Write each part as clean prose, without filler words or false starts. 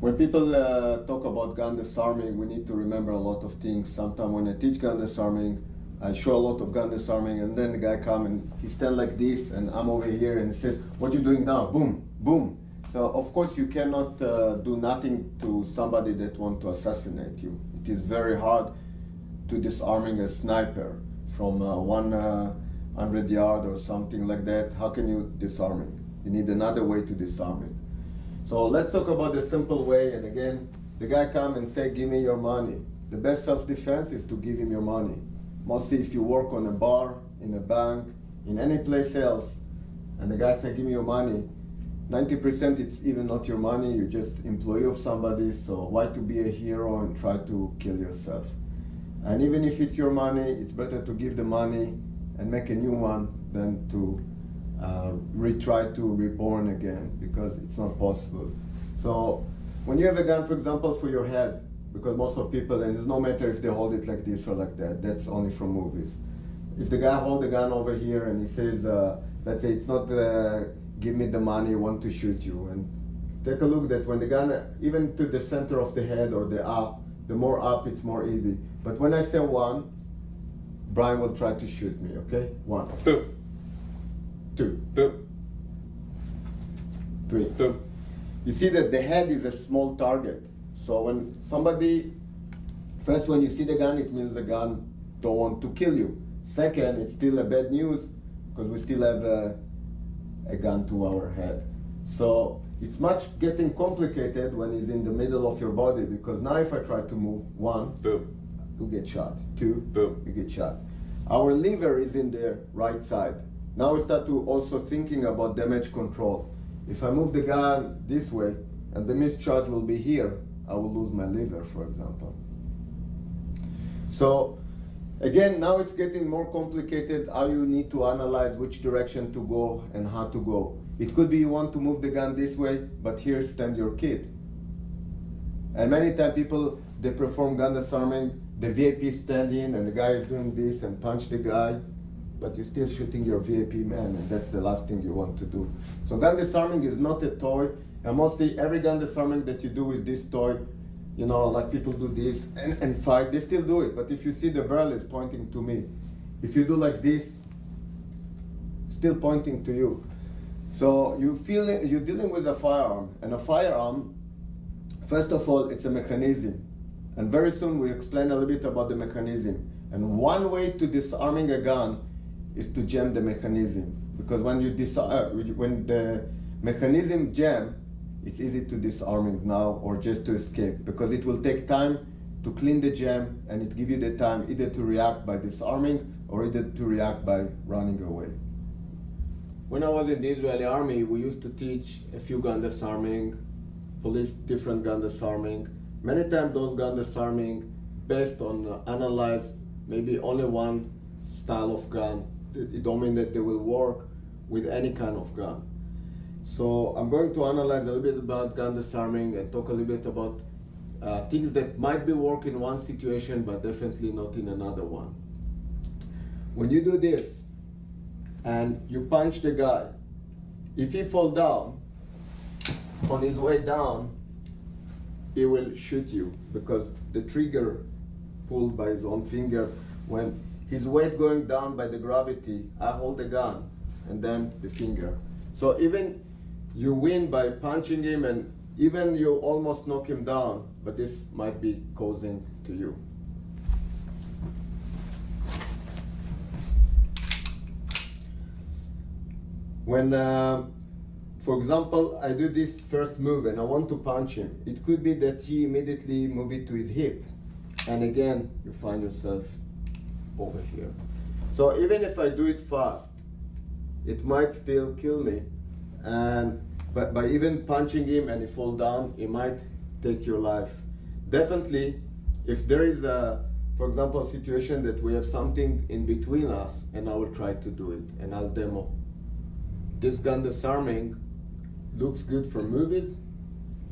When people talk about gun disarming, we need to remember a lot of things. Sometimes when I teach gun disarming, I show a lot of gun disarming, and then the guy come and he stand like this, and I'm over here, and he says, "What you doing now?" Boom, boom. So of course you cannot do nothing to somebody that want to assassinate you. It is very hard to disarming a sniper from 100 yards or something like that. How can you disarm it? You need another way to disarm it. So let's talk about the simple way. And again, the guy come and say, "Give me your money." The best self-defense is to give him your money. Mostly if you work on a bar, in a bank, in any place else, and the guy say, "Give me your money," 90% it's even not your money, you're just employee of somebody, so why to be a hero and try to kill yourself? And even if it's your money, it's better to give the money and make a new one than to retry to reborn again, because it's not possible. So when you have a gun, for example, for your head, because most of people, and it's no matter if they hold it like this or like that, that's only from movies. If the guy hold the gun over here and he says, let's say it's not give me the money, I want to shoot you, and take a look that when the gun, even to the center of the head or the up, the more up it's more easy. But when I say one, Brian will try to shoot me, okay? 1, Boom. 2, Boom. 3. Boom. You see that the head is a small target. So when somebody, first when you see the gun, it means the gun don't want to kill you. Second, it's still a bad news because we still have a gun to our head. So it's much getting complicated when it's in the middle of your body, because now if I try to move, 1, Boom. you get shot. 2, Boom. you get shot. Our liver is in the right side. Now we start to also thinking about damage control. If I move the gun this way and the mischarge will be here, I will lose my liver, for example. So again, now it's getting more complicated how you need to analyze which direction to go and how to go. It could be you want to move the gun this way, but here stand your kid. And many times people, they perform gun disarming, the VIP stand in and the guy is doing this and punch the guy, but you're still shooting your VIP man, and that's the last thing you want to do. So gun disarming is not a toy, and mostly every gun disarming that you do with this toy, you know, like people do this and fight, they still do it, but if you see the barrel is pointing to me. If you do like this, still pointing to you. So you're dealing with a firearm, and a firearm, first of all, it's a mechanism. And very soon we explain a little bit about the mechanism. And one way to disarming a gun is to jam the mechanism. Because when when the mechanism jam, it's easy to disarming now or just to escape, because it will take time to clean the jam, and it give you the time either to react by disarming or either to react by running away. When I was in the Israeli army, we used to teach a few gun disarming, police different gun disarming. Many times those gun disarming based on analyze maybe only one style of gun. It don't mean that they will work with any kind of gun. So I'm going to analyze a little bit about gun disarming and talk a little bit about things that might be work in one situation but definitely not in another one. When you do this and you punch the guy, if he fall down, on his way down, he will shoot you, because the trigger pulled by his own finger. When his weight going down by the gravity, I hold the gun and then the finger. So even you win by punching him, and even you almost knock him down, but this might be causing to you. When, for example, I do this first move and I want to punch him, it could be that he immediately move it to his hip. And again, you find yourself over here. So even if I do it fast, it might still kill me. But by even punching him and he fall down, it might take your life. Definitely, if there is for example, a situation that we have something in between us, and I will try to do it, and I'll demo. This gun disarming looks good for movies,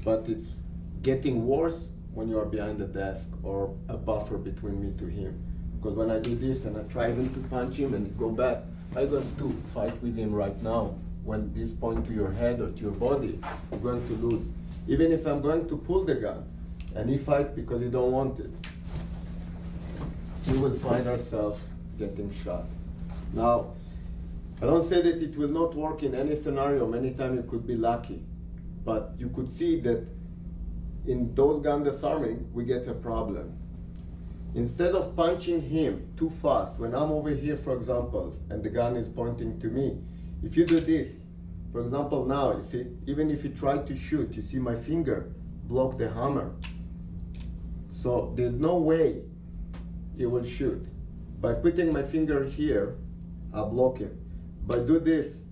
but it's getting worse when you are behind the desk or a buffer between me to him. Because when I do this and I try even to punch him and go back, I'm going to fight with him right now. When this point to your head or to your body, you're going to lose. Even if I'm going to pull the gun and he fight because he don't want it, we will find ourselves getting shot. Now, I don't say that it will not work in any scenario. Many times you could be lucky, but you could see that in those gun disarming, we get a problem. Instead of punching him too fast, when I'm over here, for example, and the gun is pointing to me, if you do this, for example, now, you see, even if you try to shoot, you see my finger block the hammer. So there's no way he will shoot. By putting my finger here, I block him. By do this,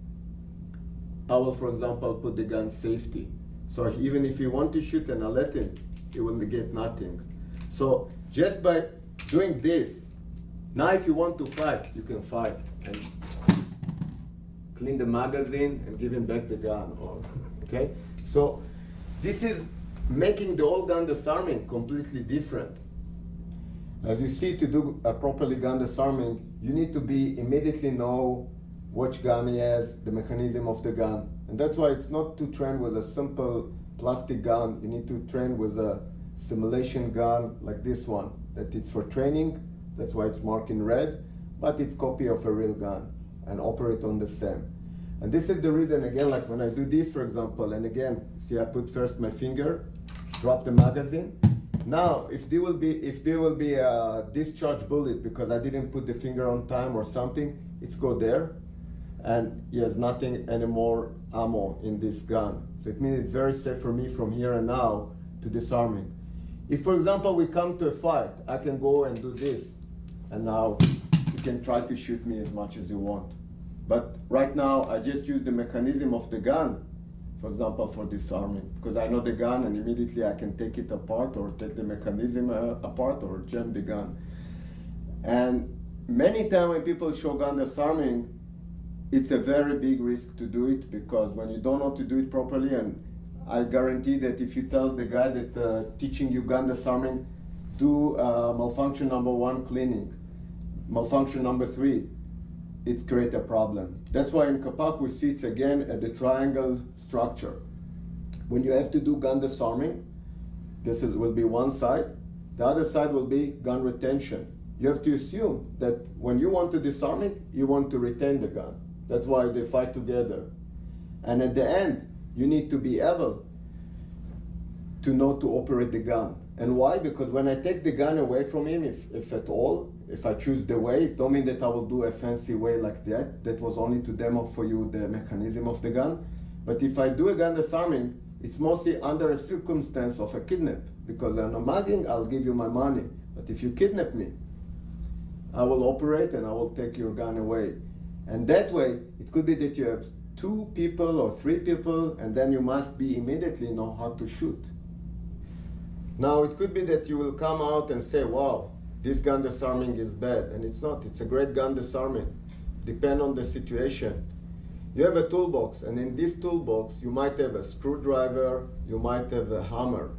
I will, for example, put the gun safety. So even if he want to shoot and I let him, he will get nothing. So just by doing this, now if you want to fight, you can fight and clean the magazine and give him back the gun. Okay? So this is making the whole gun disarming completely different. As you see, to do a properly gun disarming, you need to be immediately know which gun he has, the mechanism of the gun. And that's why it's not to train with a simple plastic gun. You need to train with a simulation gun like this one, that it's for training. That's why it's marked in red, but it's copy of a real gun and operate on the same. And this is the reason, again, like when I do this, for example, and again, see, I put first my finger, drop the magazine. Now, if there will be a discharge bullet because I didn't put the finger on time or something, it's go there, and he has nothing anymore ammo in this gun. So it means it's very safe for me from here and now to disarming. If, for example, we come to a fight, I can go and do this, and now you can try to shoot me as much as you want. But right now, I just use the mechanism of the gun, for example, for disarming, because I know the gun and immediately I can take it apart or take the mechanism apart or jam the gun. And many times when people show gun disarming, it's a very big risk to do it, because when you don't know to do it properly, and I guarantee that if you tell the guy that teaching you gun disarming, do malfunction number 1 cleaning, malfunction number 3, it's create a problem. That's why in Kapap we see it's again at the triangle structure. When you have to do gun disarming, will be one side, the other side will be gun retention. You have to assume that when you want to disarm it, you want to retain the gun. That's why they fight together. And at the end, you need to be able to know to operate the gun. And why? Because when I take the gun away from him, if at all, if I choose the way, it don't mean that I will do a fancy way like that. That was only to demo for you the mechanism of the gun. But if I do a gun disarming, it's mostly under a circumstance of a kidnap. Because I'm a mugging, I'll give you my money. But if you kidnap me, I will operate and I will take your gun away. And that way, it could be that you have 2 people or 3 people, and then you must be immediately know how to shoot. Now, it could be that you will come out and say, wow, this gun disarming is bad. And it's not, it's a great gun disarming. Depend on the situation. You have a toolbox, and in this toolbox, you might have a screwdriver, you might have a hammer,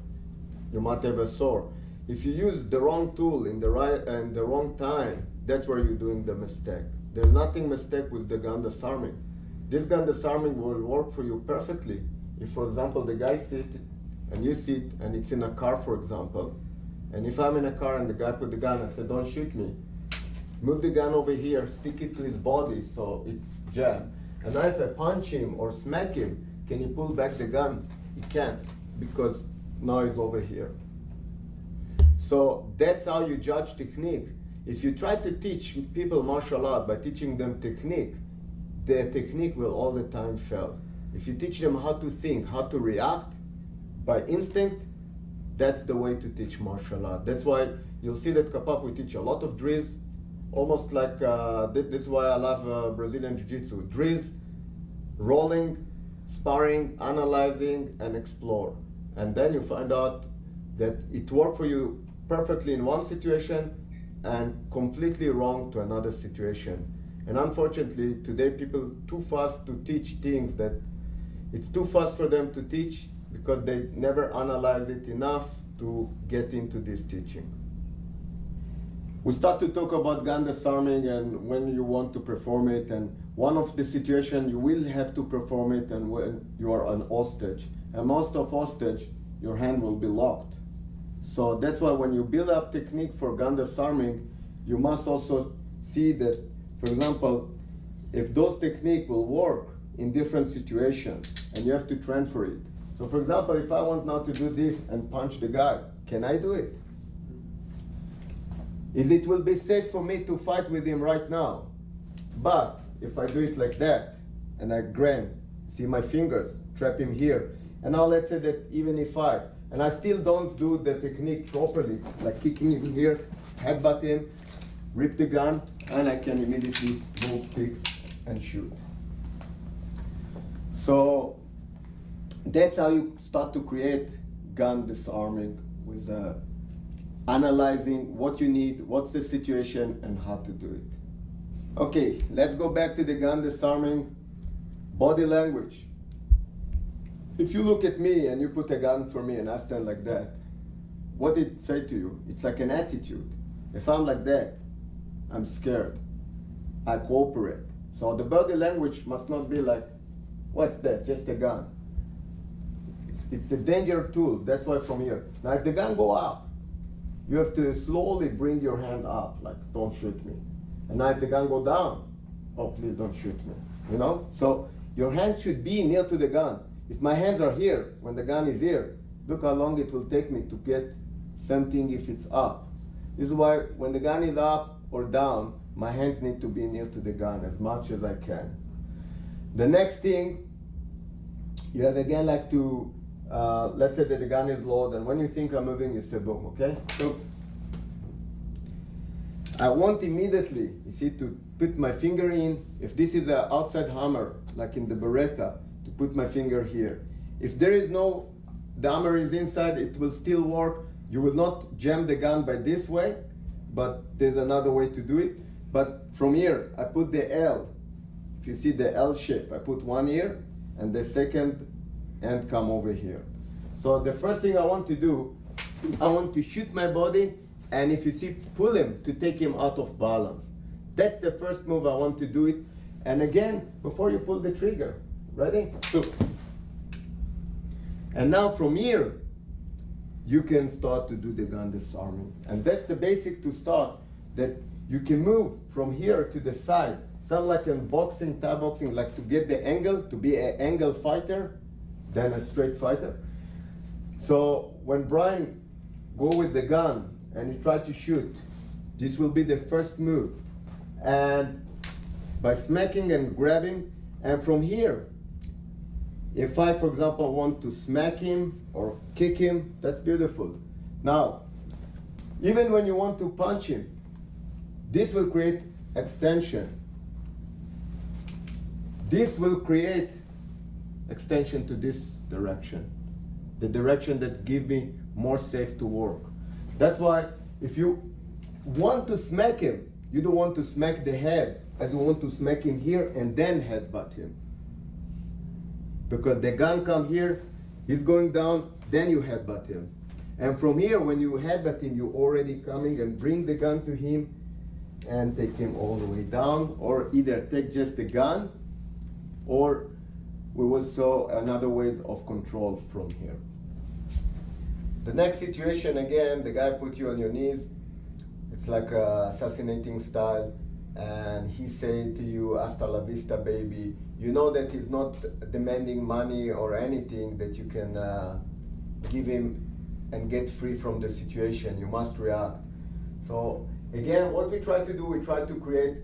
you might have a saw. If you use the wrong tool in the right and the wrong time, that's where you're doing the mistake. There's nothing mistake with the gun disarming. This gun disarming will work for you perfectly. If, for example, the guy sit and you sit and it's in a car, for example, and if I'm in a car and the guy put the gun, I said, don't shoot me. Move the gun over here, stick it to his body so it's jammed. And now if I punch him or smack him, can he pull back the gun? He can't, because now he's over here. So that's how you judge technique. If you try to teach people martial art by teaching them technique, their technique will all the time fail. If you teach them how to think, how to react by instinct, that's the way to teach martial art. That's why you'll see that Kapap, we teach a lot of drills, almost like, this is why I love Brazilian Jiu-Jitsu. Drills, rolling, sparring, analyzing, and explore. And then you find out that it worked for you perfectly in one situation and completely wrong to another situation. And unfortunately, today people too fast to teach things that it's too fast for them to teach because they never analyze it enough to get into this teaching. We start to talk about gun disarming and when you want to perform it, and one of the situations you will have to perform it and when you are an hostage. and most of hostage, your hand will be locked. So that's why when you build up technique for gun disarming, you must also see that, for example, if those techniques will work in different situations, and you have to transfer it. So for example, if I want now to do this and punch the guy, can I do it? It will be safe for me to fight with him right now. But if I do it like that, and I grab, see my fingers, trap him here, and now let's say that even if and I still don't do the technique properly, like kicking him here, headbutt him, rip the gun, and I can immediately move, fix, and shoot. So that's how you start to create gun disarming, with analyzing what you need, what's the situation, and how to do it. Okay, let's go back to the gun disarming. Body language. If you look at me and you put a gun for me and I stand like that, what did it say to you? It's like an attitude. If I'm like that, I'm scared. I cooperate. So the body language must not be like, what's that? Just a gun. It's a danger tool. That's why from here. Now if the gun go up, you have to slowly bring your hand up, like don't shoot me. And now if the gun go down, oh please don't shoot me. You know? So your hand should be near to the gun. If my hands are here, when the gun is here, look how long it will take me to get something if it's up. This is why when the gun is up or down, my hands need to be near to the gun as much as I can. The next thing, you have again like to, let's say that the gun is low, and when you think I'm moving, you say boom, okay? So I want immediately, you see, to put my finger in. If this is an outside hammer, like in the Beretta, to put my finger here. If there is no, the hammer is inside, it will still work. You will not jam the gun by this way, but there's another way to do it. But from here, I put the L. If you see the L shape, I put one here, and the second end come over here. So the first thing I want to do, I want to shoot my body, and if you see, pull him to take him out of balance. That's the first move I want to do it. And again, before you pull the trigger, ready? So, and now from here, you can start to do the gun disarming. And that's the basic to start, that you can move from here to the side. Sound like in boxing, Thai boxing, like to get the angle, to be an angle fighter, then a straight fighter. So when Brian go with the gun and you try to shoot, this will be the first move. And by smacking and grabbing, and from here, if I, for example, want to smack him or kick him, that's beautiful. Now, even when you want to punch him, this will create extension. This will create extension to this direction, the direction that give me more safe to work. That's why if you want to smack him, you don't want to smack the head as you want to smack him here and then headbutt him. Because the gun come here, he's going down, then you headbutt him. And from here, when you headbutt him, you're already coming and bring the gun to him and take him all the way down, or either take just the gun, or we will show another ways of control from here. The next situation, again, the guy put you on your knees. It's like a assassinating style, and he said to you, hasta la vista, baby. You know that he's not demanding money or anything that you can give him and get free from the situation. You must react. So again, what we try to do, we try to create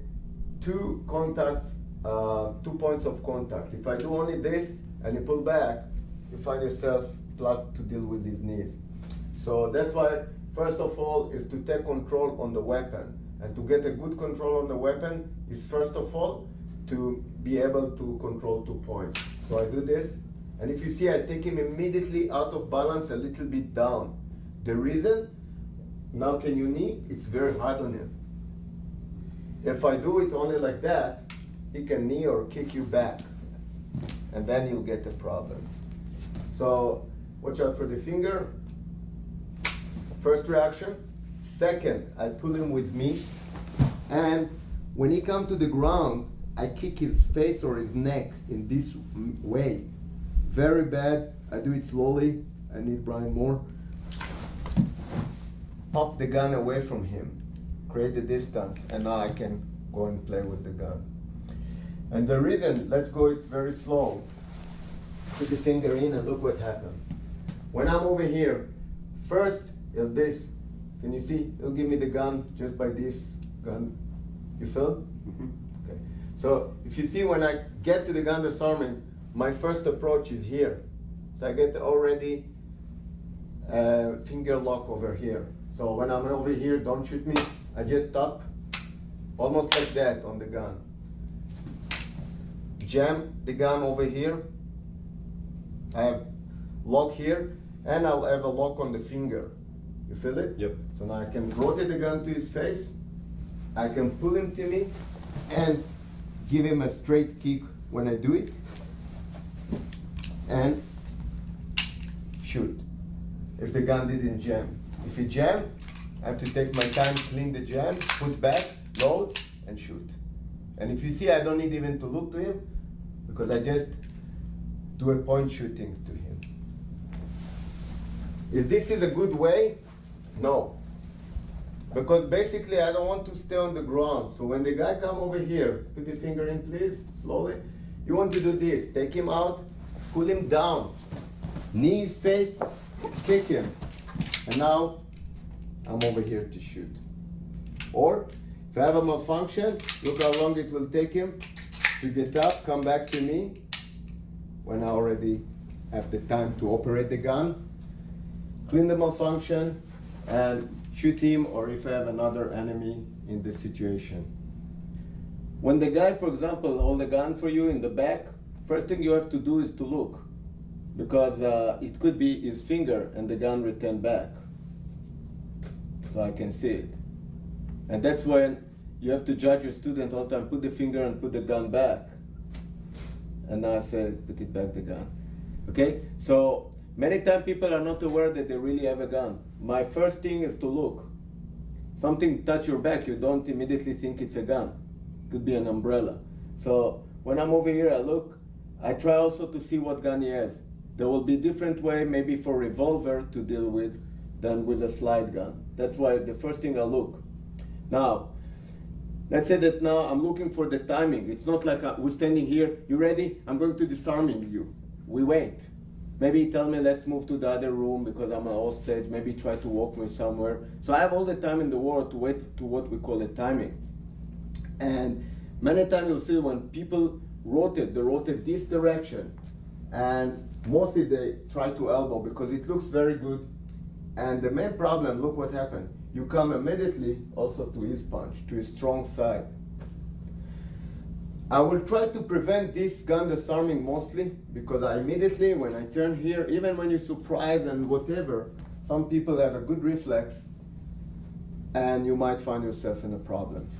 two contacts, 2 points of contact. If I do only this and you pull back, you find yourself plus to deal with his knees. So that's why, first of all, is to take control on the weapon. And to get a good control on the weapon is, first of all, to be able to control 2 points. So I do this, and if you see, I take him immediately out of balance, a little bit down. The reason, now can you knee? It's very hard on him. If I do it only like that, he can knee or kick you back, and then you'll get a problem. So watch out for the finger. First reaction. Second, I pull him with me, and when he comes to the ground, I kick his face or his neck in this way. Very bad, I do it slowly. I need Brian more. Pop the gun away from him, create the distance, and now I can go and play with the gun. And the reason, let's go it very slow. Put the finger in and look what happened. When I'm over here, first is this. Can you see? It'll give me the gun just by this gun. You feel? Mm-hmm. Okay. So if you see, when I get to the gun disarming, my first approach is here. So I get already finger lock over here. So when I'm over here, don't shoot me. I just tap, almost like that on the gun. Jam the gun over here. I have lock here, and I'll have a lock on the finger. You feel it? Yep. So now I can rotate the gun to his face. I can pull him to me and give him a straight kick when I do it. And shoot. If the gun didn't jam. If it jammed, I have to take my time, clean the jam, put back, load, and shoot. And if you see, I don't need even to look to him, because I just do a point shooting to him. Is this a good way? No. Because basically I don't want to stay on the ground. So when the guy come over here, put your finger in please, slowly. You want to do this, take him out, pull him down, knee his face, kick him. And now I'm over here to shoot. Or if I have a malfunction, look how long it will take him to get up, come back to me when I already have the time to operate the gun, clean the malfunction, and shoot him, or if I have another enemy in the situation. When the guy, for example, hold the gun for you in the back, first thing you have to do is to look, because it could be his finger and the gun returned back. So I can see it. And that's when you have to judge your student all the time, put the finger and put the gun back. And now I say, put it back the gun. Okay? So many times people are not aware that they really have a gun. My first thing is to look. Something touch your back, you don't immediately think it's a gun. It could be an umbrella. So when I'm over here, I look. I try also to see what gun he has. There will be different way, maybe for revolver to deal with than with a slide gun. That's why the first thing I look. Now, let's say that now I'm looking for the timing. It's not like we're standing here, you ready? I'm going to disarming you. We wait. Maybe he tell me let's move to the other room because I'm a hostage. Maybe try to walk me somewhere. So I have all the time in the world to wait to what we call a timing. And many times you'll see when people rotate, they rotate this direction. And mostly they try to elbow because it looks very good. And the main problem, look what happened. You come immediately also to his punch, to his strong side. I will try to prevent this gun disarming mostly because I immediately, when I turn here, even when you're surprised and whatever, some people have a good reflex and you might find yourself in a problem.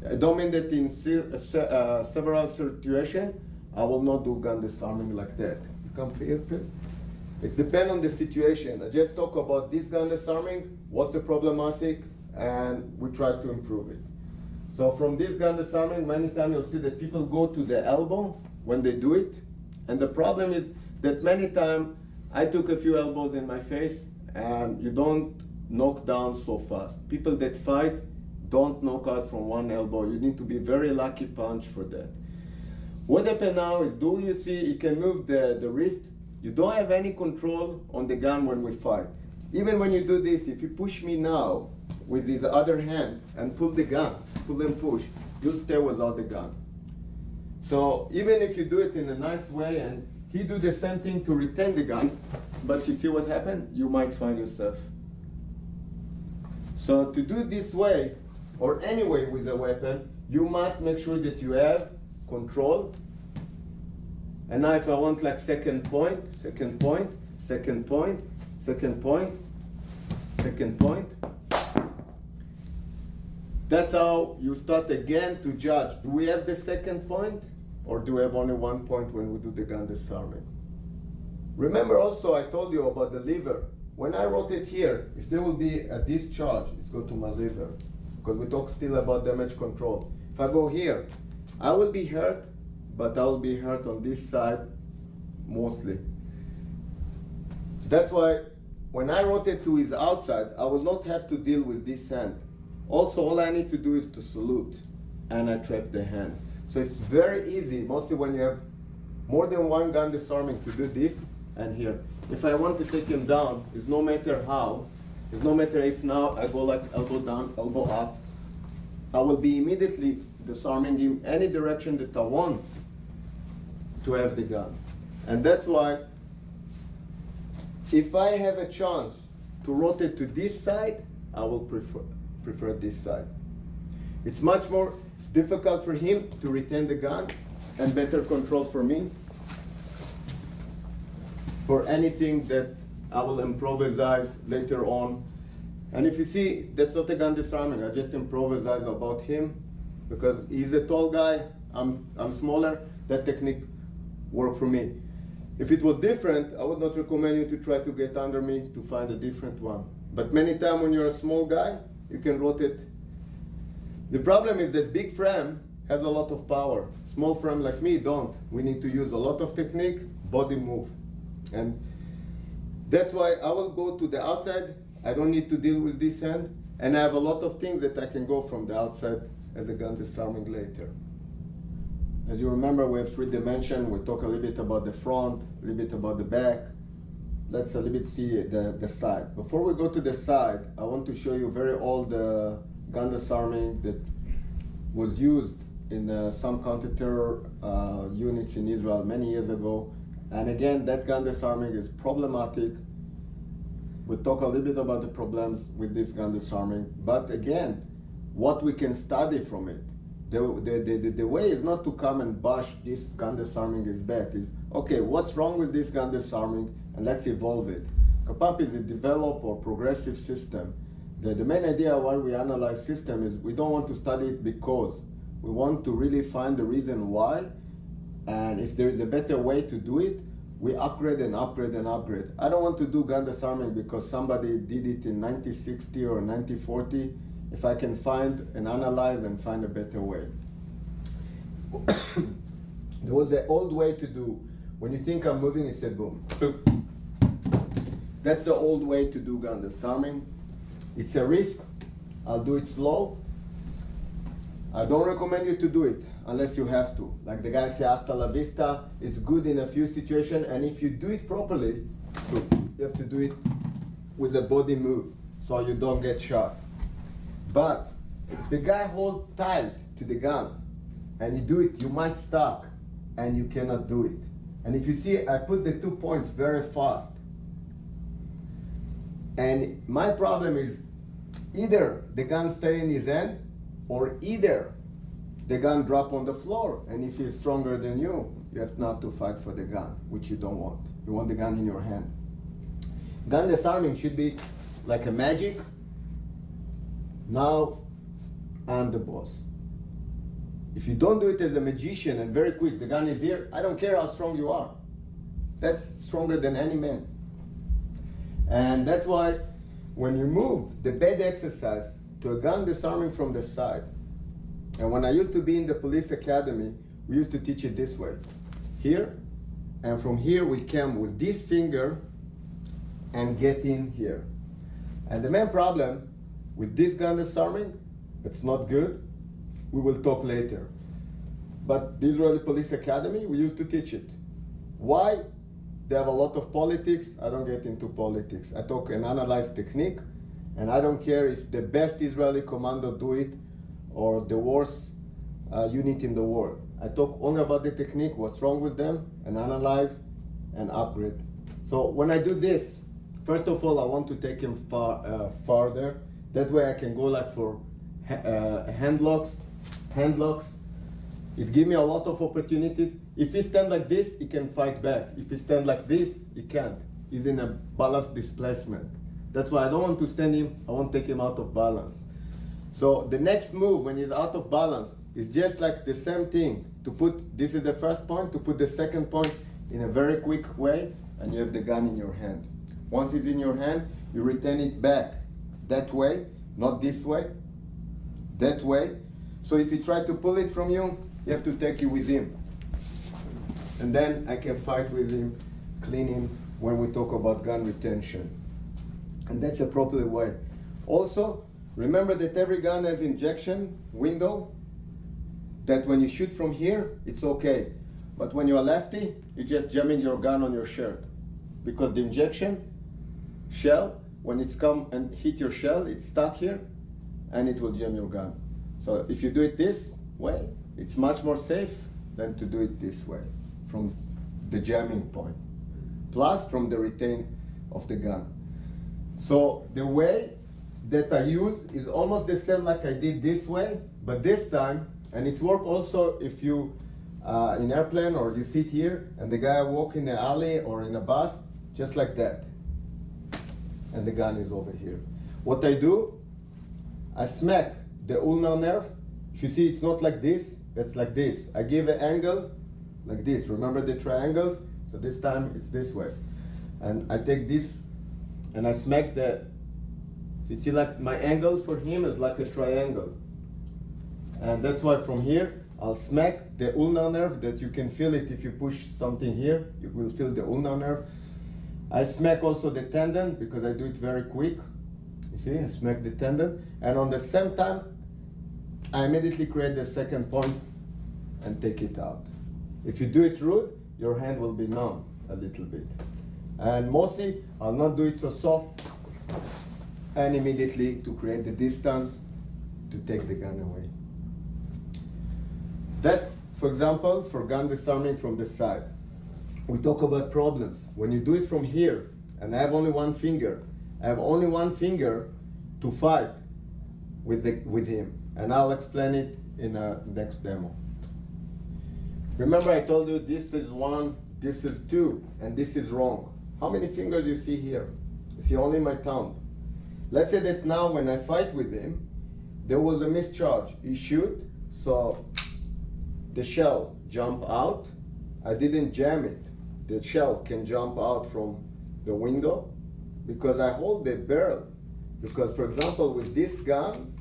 I don't mean that in several situations, I will not do gun disarming like that. You come here, please. It depends on the situation. I just talk about this gun disarming, what's the problematic, and we try to improve it. So from this gun disarming, many times you'll see that people go to the elbow when they do it. And the problem is that many times I took a few elbows in my face and you don't knock down so fast. People that fight don't knock out from one elbow. You need to be very lucky punch for that. What happens now is, do you see, you can move the wrist. You don't have any control on the gun when we fight. Even when you do this, if you push me now with his other hand and pull the gun, pull and push, you'll stay without the gun. So even if you do it in a nice way and he do the same thing to retain the gun, but you see what happened? You might find yourself. So to do this way, or any way with a weapon, you must make sure that you have control. And now if I want like second point, second point, second point, second point, second point. That's how you start again to judge. Do we have the second point or do we have only one point when we do the gun disarming? Remember also I told you about the lever. When I rotate here, if there will be a discharge, it's go to my lever. Because we talk still about damage control. If I go here, I will be hurt, but I will be hurt on this side mostly. That's why when I rotate to his outside, I will not have to deal with this hand. Also, all I need to do is to salute, and I trap the hand. So it's very easy, mostly when you have more than one gun disarming, to do this and here. If I want to take him down, it's no matter how, it's no matter if now I go like elbow down, elbow up, I will be immediately disarming him any direction that I want to have the gun. And that's why if I have a chance to rotate to this side, I will prefer this side. It's much more difficult for him to retain the gun and better control for me for anything that I will improvise later on. And if you see, that's not a gun disarming, I just improvise about him because he's a tall guy, I'm smaller, that technique worked for me. If it was different, I would not recommend you to try to get under me to find a different one. But many times when you're a small guy, you can rotate. The problem is that big frame has a lot of power. Small frame like me don't. We need to use a lot of technique, body move. And that's why I will go to the outside. I don't need to deal with this hand. And I have a lot of things that I can go from the outside as a gun disarming later. As you remember, we have 3 dimensions. We talk a little bit about the front, a little bit about the back. Let's a little bit see the side. Before we go to the side, I want to show you very old gun disarming that was used in some counter-terror units in Israel many years ago. And again, that gun disarming is problematic. We'll talk a little bit about the problems with this gun disarming. But again, what we can study from it. The way is not to come and bash this gun disarming is bad. Is okay, what's wrong with this gun disarming, and let's evolve it. Kapap is a developed or progressive system. The main idea why we analyze system is we don't want to study it because. We want to really find the reason why, and if there is a better way to do it, we upgrade and upgrade and upgrade. I don't want to do gun disarming because somebody did it in 1960 or 1940. If I can find and analyze and find a better way. There was an old way to do. When you think I'm moving, you say boom. That's the old way to do gun disarming. It's a risk. I'll do it slow. I don't recommend you to do it unless you have to. Like the guy say, hasta la vista. It's good in a few situations, and if you do it properly, you have to do it with a body move so you don't get shot. But if the guy holds tight to the gun and you do it, you might stuck and you cannot do it. And if you see, I put the 2 points very fast. And my problem is either the gun stay in his hand or either the gun drop on the floor. And if he's stronger than you, you have not to fight for the gun, which you don't want. You want the gun in your hand. Gun disarming should be like a magic. Now I'm the boss. If you don't do it as a magician and very quick, the gun is here, I don't care how strong you are. That's stronger than any man. And that's why when you move the bad exercise to a gun disarming from the side, and when I used to be in the police academy, we used to teach it this way. Here, and from here we came with this finger and get in here. And the main problem with this gun disarming, it's not good. We will talk later. But the Israeli Police Academy, we used to teach it. Why? They have a lot of politics. I don't get into politics. I talk and analyze technique, and I don't care if the best Israeli commando do it or the worst unit in the world. I talk only about the technique, what's wrong with them, and analyze and upgrade. So when I do this, first of all, I want to take him farther. That way I can go like for hand locks. It gives me a lot of opportunities. If he stand like this, he can fight back. If he stand like this, he can't. He's in a balance displacement. That's why I don't want to stand him, I want to take him out of balance. So the next move when he's out of balance is just like the same thing. To put, this is the first point, to put the second point in a very quick way, and you have the gun in your hand. Once it's in your hand, you return it back that way, not this way, that way. So if you try to pull it from you, you have to take it with him. And then I can fight with him, clean him, when we talk about gun retention. And that's a proper way. Also, remember that every gun has injection window, that when you shoot from here, it's okay. But when you're lefty, you're just jamming your gun on your shirt. Because the injection shell, when it's come and hit your shell, it's stuck here, and it will jam your gun. So if you do it this way, it's much more safe than to do it this way, from the jamming point, plus from the retain of the gun. So the way that I use is almost the same like I did this way, but this time, and it's work also if you in airplane or you sit here and the guy walk in the alley or in a bus, just like that. And the gun is over here. What I do, I smack the ulnar nerve. If you see, it's not like this, it's like this. I give an angle like this. Remember the triangles? So this time it's this way. And I take this and I smack the, so you see like my angle for him is like a triangle. And that's why from here, I'll smack the ulnar nerve, that you can feel it if you push something here, you will feel the ulnar nerve. I smack also the tendon because I do it very quick. You see, I smack the tendon. And on the same time, I immediately create the second point and take it out. If you do it rude, your hand will be numb a little bit. And mostly, I'll not do it so soft, and immediately to create the distance to take the gun away. That's, for example, for gun disarming from the side. We talk about problems. When you do it from here, and I have only one finger, I have only one finger to fight with him. And I'll explain it in a next demo. Remember I told you this is 1, this is 2, and this is wrong. How many fingers you see here? You see only my thumb. Let's say that now when I fight with him, there was a mischarge. He shoot, so the shell jump out. I didn't jam it. The shell can jump out from the window because I hold the barrel. Because for example, with this gun,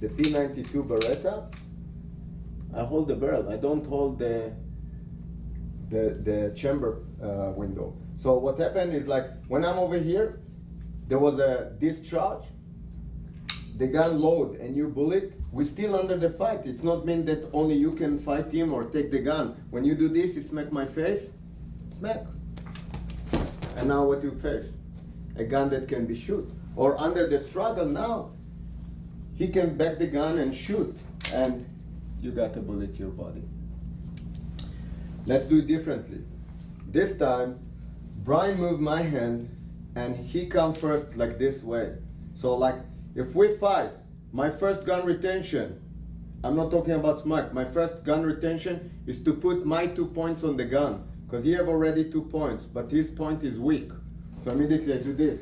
the P92 Beretta, I hold the barrel. I don't hold the chamber window. So what happened is, like when I'm over here, there was a discharge, the gun load and you bullet, we're still under the fight. It's not mean that only you can fight him or take the gun. When you do this, you smack my face, smack. And now what you face? A gun that can be shoot. Or under the struggle now, he can back the gun and shoot, and you got a bullet to your body. Let's do it differently. This time, Brian moved my hand and he come first like this way. So like, if we fight, my first gun retention, I'm not talking about smack, my first gun retention is to put my 2 points on the gun, because he have already 2 points, but his point is weak. So immediately I do this.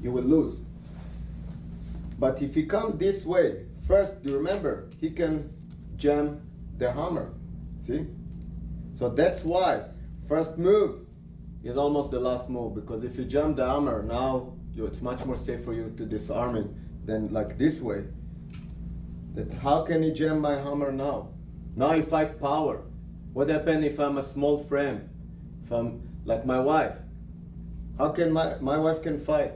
You will lose. But if he comes this way, first, you remember, he can jam the hammer, see? So that's why first move is almost the last move, because if you jam the hammer, now it's much more safe for you to disarm it than like this way. That how can he jam my hammer now? Now if I power, what happens if I'm a small frame? If I'm like my wife, how can my wife can fight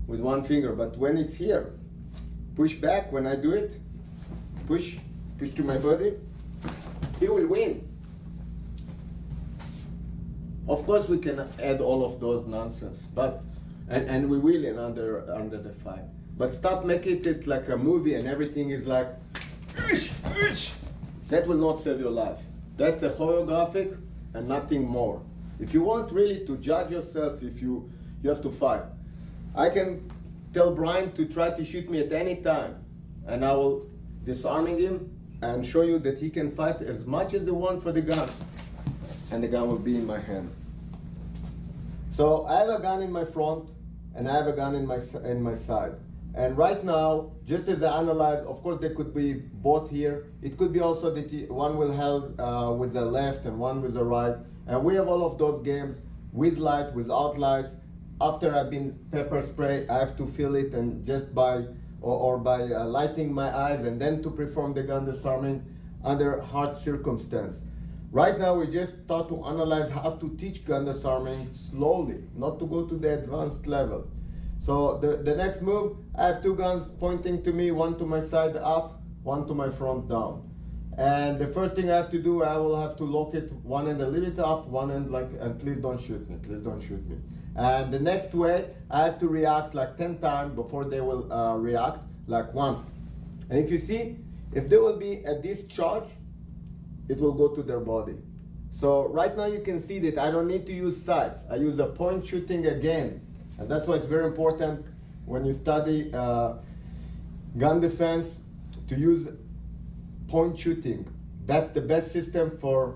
with one finger? But when it's here, push back when I do it, push to my body, he will win. Of course we can add all of those nonsense, but and we will in under the fight. But stop making it like a movie and everything is like, that will not save your life. That's a choreographic and nothing more. If you want really to judge yourself, if you have to fight. I can tell Brian to try to shoot me at any time, and I will disarming him and show you that he can fight as much as he wants for the gun, and the gun will be in my hand. So I have a gun in my front, and I have a gun in my side. And right now, just as I analyze, of course there could be both here. It could be also that one will held with the left and one with the right. And we have all of those games with light, without lights. After I've been pepper spray, I have to feel it, and just by lighting my eyes, and then to perform the gun disarming under hard circumstance. Right now we just start to analyze how to teach gun disarming slowly, not to go to the advanced level. So the next move, I have two guns pointing to me, one to my side up, one to my front down. And the first thing I have to do, I will have to lock it one end a little bit up, one end like, and please don't shoot me, please don't shoot me. And the next way, I have to react like 10 times before they will react, like 1. And if you see, if there will be a discharge, it will go to their body. So right now you can see that I don't need to use sights. I use a point shooting again. And that's why it's very important when you study gun defense to use point shooting. That's the best system for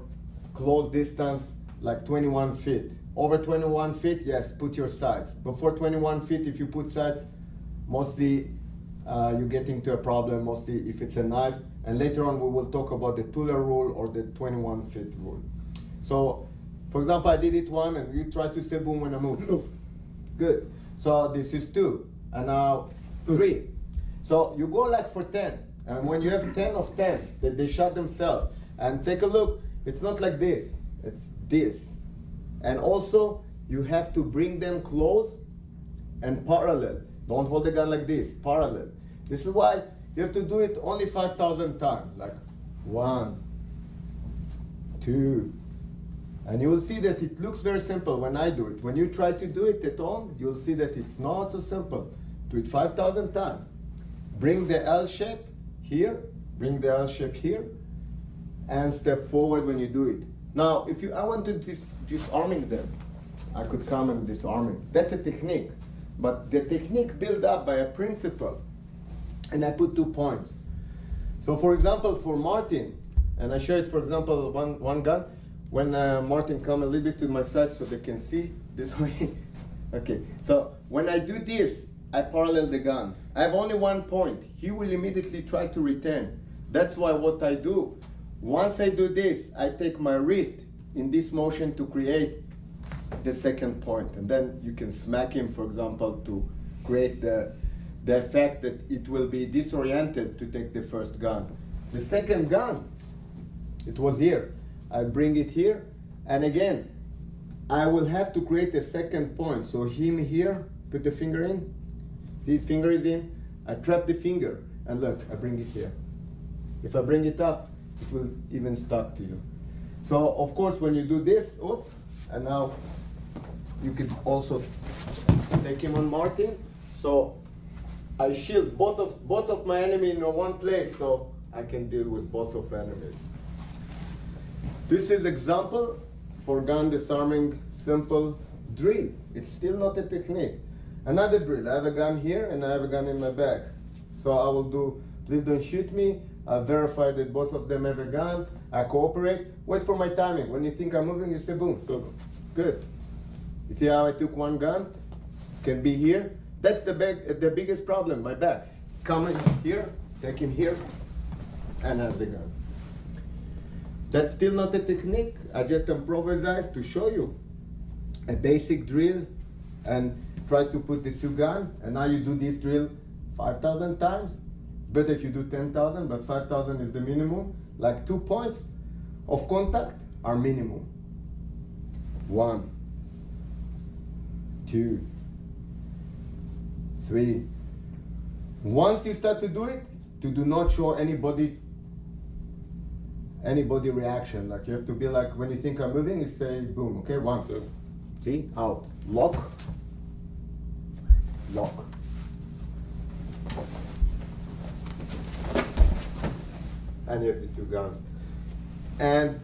close distance, like 21 feet. Over 21 feet, yes, put your sights. Before 21 feet, if you put sights, mostly you get into a problem, mostly if it's a knife. And later on we will talk about the Tuller rule or the 21 feet rule. So, for example, I did it 1 and you try to say boom when I move. Good. So this is 2 and now 3. So you go like for 10. And when you have 10 of 10, they shot themselves. And take a look, it's not like this, it's this. And also, you have to bring them close and parallel. Don't hold the gun like this, parallel. This is why you have to do it only 5,000 times, like 1, 2. And you will see that it looks very simple when I do it. When you try to do it at home, you'll see that it's not so simple. Do it 5,000 times. Bring the L shape here, bring the L shape here, and step forward when you do it. Now, if I want to disarming them, I could come and disarming. That's a technique. But the technique built up by a principle, and I put 2 points. So for example, for Martin, and I show it, for example, one gun, when Martin come a little bit to my side so they can see this way. Okay, so when I do this, I parallel the gun. I have only 1 point. He will immediately try to return. That's why what I do, once I do this, I take my wrist in this motion to create the second point. And then you can smack him, for example, to create the effect that it will be disoriented to take the first gun. The second gun, it was here. I bring it here, and again, I will have to create a second point. So him here, put the finger in, see his finger is in, I trap the finger, and look, I bring it here. If I bring it up, it will even stuck to you. So of course, when you do this, oops, and now you could also take him on Martin. So I shield both of my enemy in one place, so I can deal with both of enemies. This is example for gun disarming simple drill. It's still not a technique. Another drill, I have a gun here and I have a gun in my bag. So I will do, please don't shoot me. I verify that both of them have a gun. I cooperate. Wait for my timing. When you think I'm moving, you say boom. Good. You see how I took one gun? Can be here. That's the biggest problem, my back. Come in here, take him here, and have the gun. That's still not a technique. I just improvised to show you a basic drill and try to put the 2 guns. And now you do this drill 5,000 times. Better if you do 10,000, but 5,000 is the minimum. Like 2 points of contact are minimum. 1, 2, 3. Once you start to do it, to do not show anybody reaction. Like you have to be like, when you think I'm moving, you say boom. Okay, 1, 2. See, out. Lock. Lock. And you have the 2 guns. And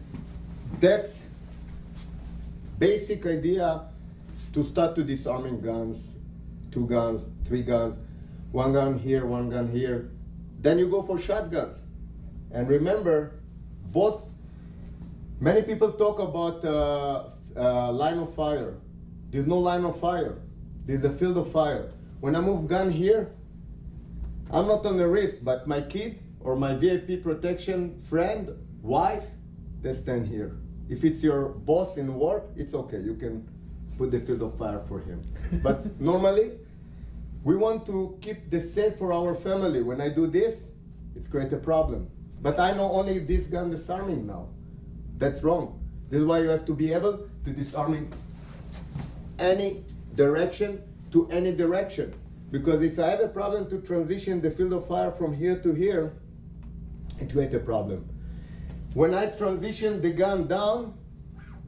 that's basic idea to start to disarming guns. 2 guns, 3 guns, 1 gun here, 1 gun here. Then you go for shotguns. And remember, many people talk about line of fire. There's no line of fire. There's a field of fire. When I move gun here, I'm not on the wrist, but my kid or my VIP protection friend, wife, they stand here. If it's your boss in work, it's okay. You can put the field of fire for him. But normally, we want to keep the safe for our family. When I do this, it's create a problem. But I know only this gun disarming now. That's wrong. This is why you have to be able to disarm in any direction to any direction. Because if I have a problem to transition the field of fire from here to here, it creates a problem. When I transition the gun down,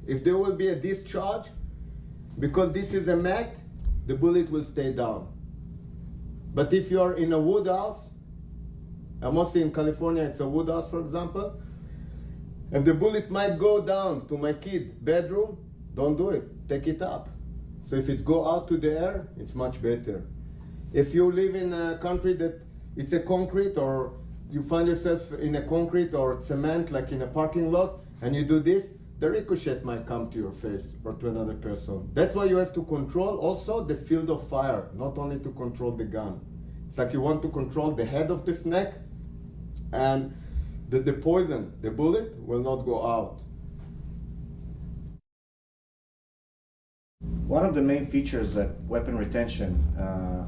if there will be a discharge, because this is a mat, the bullet will stay down. But if you're in a wood house, mostly in California it's a wood house for example, and the bullet might go down to my kid's bedroom, don't do it, take it up. So if it go out to the air, it's much better. If you live in a country that it's a concrete, or you find yourself in a concrete or cement, like in a parking lot, and you do this, the ricochet might come to your face or to another person. That's why you have to control also the field of fire, not only to control the gun. It's like you want to control the head of the snake, and the poison, the bullet, will not go out. One of the main features of weapon retention,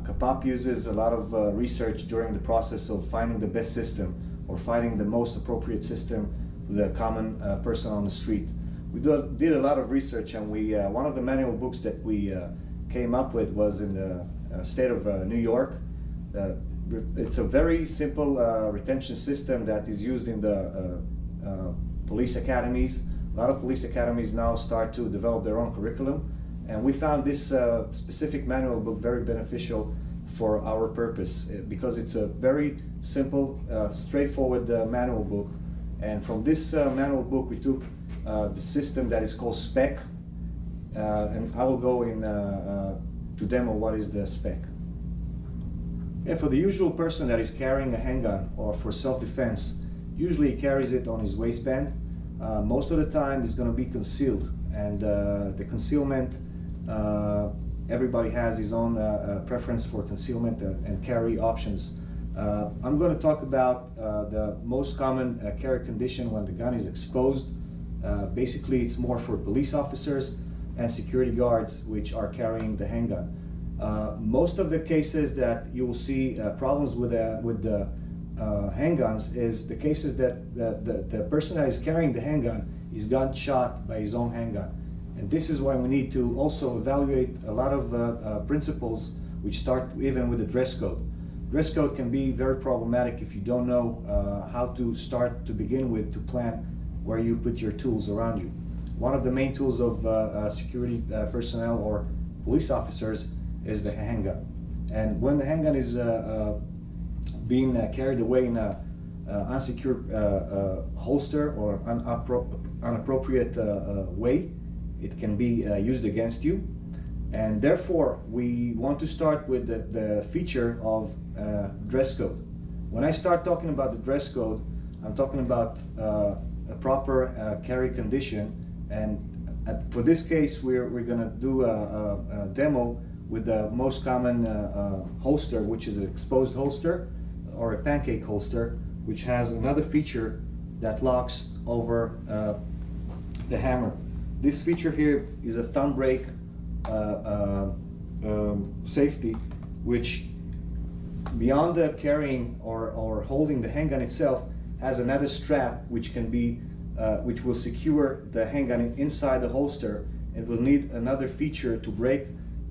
Kapap uses a lot of research during the process of finding the best system or finding the most appropriate system for the common person on the street. We did a lot of research, and one of the manual books that we came up with was in the state of New York. It's a very simple retention system that is used in the police academies. A lot of police academies now start to develop their own curriculum. And we found this specific manual book very beneficial for our purpose because it's a very simple, straightforward manual book. And from this manual book, we took the system that is called SPEC, and I will go in to demo what is the SPEC. Yeah, for the usual person that is carrying a handgun or for self-defense, usually he carries it on his waistband. Most of the time, it's going to be concealed, and the concealment. Everybody has his own preference for concealment and carry options. I'm going to talk about the most common carry condition when the gun is exposed. Basically, it's more for police officers and security guards which are carrying the handgun. Most of the cases that you will see problems with the handguns is the cases that the person that is carrying the handgun is got shot by his own handgun. And this is why we need to also evaluate a lot of principles which start even with the dress code. Dress code can be very problematic if you don't know how to start to begin with to plan where you put your tools around you. One of the main tools of security personnel or police officers is the handgun. And when the handgun is being carried away in a unsecured holster or unappropriate way, it can be used against you. And therefore, we want to start with the feature of dress code. When I start talking about the dress code, I'm talking about a proper carry condition. And for this case, we're going to do a demo with the most common holster, which is an exposed holster or a pancake holster, which has another feature that locks over the hammer. This feature here is a thumb brake safety, which beyond the carrying or holding the handgun itself has another strap which can be which will secure the handgun inside the holster. It will need another feature to break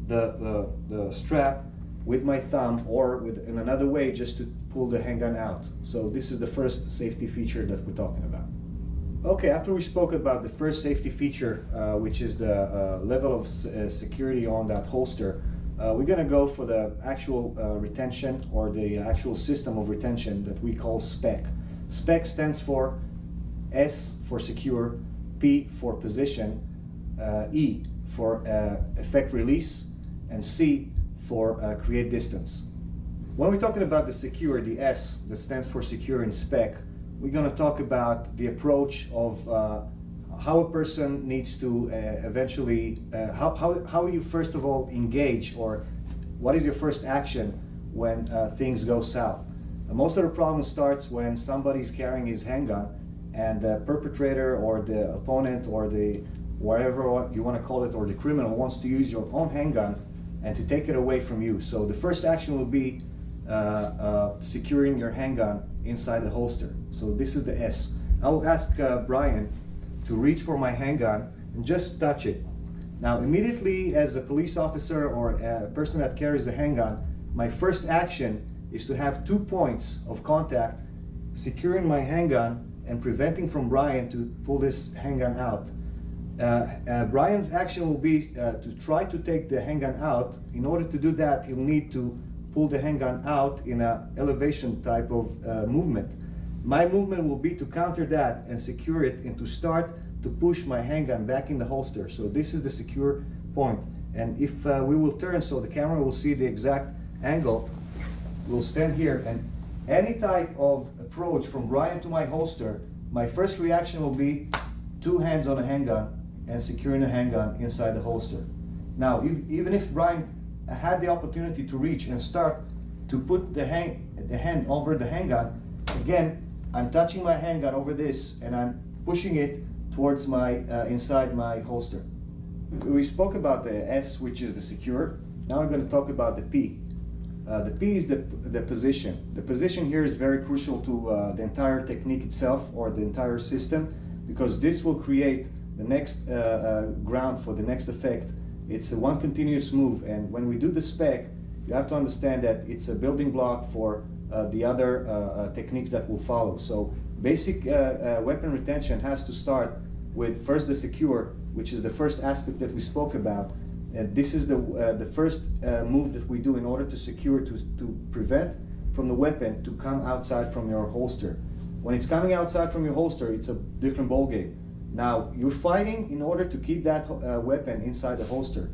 the strap with my thumb or in another way just to pull the handgun out. So this is the first safety feature that we're talking about. Okay, after we spoke about the first safety feature, which is the level of security on that holster, we're going to go for the actual retention or the actual system of retention that we call SPEC. SPEC stands for S for secure, P for position, E for effect release, and C for create distance. When we're talking about the secure, the S that stands for secure in SPEC, we're going to talk about the approach of how a person needs to eventually, how you first of all engage, or what is your first action when things go south. Most of the problem starts when somebody's carrying his handgun and the perpetrator or the opponent or the whatever you want to call it, or the criminal wants to use your own handgun and to take it away from you. So the first action will be securing your handgun inside the holster. So this is the S. I will ask Brian to reach for my handgun and just touch it. Now, immediately as a police officer or a person that carries a handgun, my first action is to have 2 points of contact, securing my handgun and preventing from Brian to pull this handgun out. Brian's action will be to try to take the handgun out. In order to do that, he'll need to pull the handgun out in an elevation type of movement. My movement will be to counter that and secure it, and to start to push my handgun back in the holster. So this is the secure point. And if we will turn so the camera will see the exact angle, we'll stand here, and any type of approach from Brian to my holster, my first reaction will be 2 hands on a handgun and securing the handgun inside the holster. Now, even if Brian had the opportunity to reach and start to put the hand over the handgun, again, I'm touching my handgun over this and I'm pushing it towards my inside my holster. We spoke about the S, which is the secure. Now I'm going to talk about the P. The P is the position. The position here is very crucial to the entire technique itself, or the entire system, because this will create the next ground for the next effect. It's a one continuous move, and when we do the spec, you have to understand that it's a building block for the other techniques that will follow. So basic weapon retention has to start with first the secure, which is the first aspect that we spoke about. And this is the first move that we do in order to secure, to prevent from the weapon to come outside from your holster. When it's coming outside from your holster, it's a different ballgame. Now, you're fighting in order to keep that weapon inside the holster.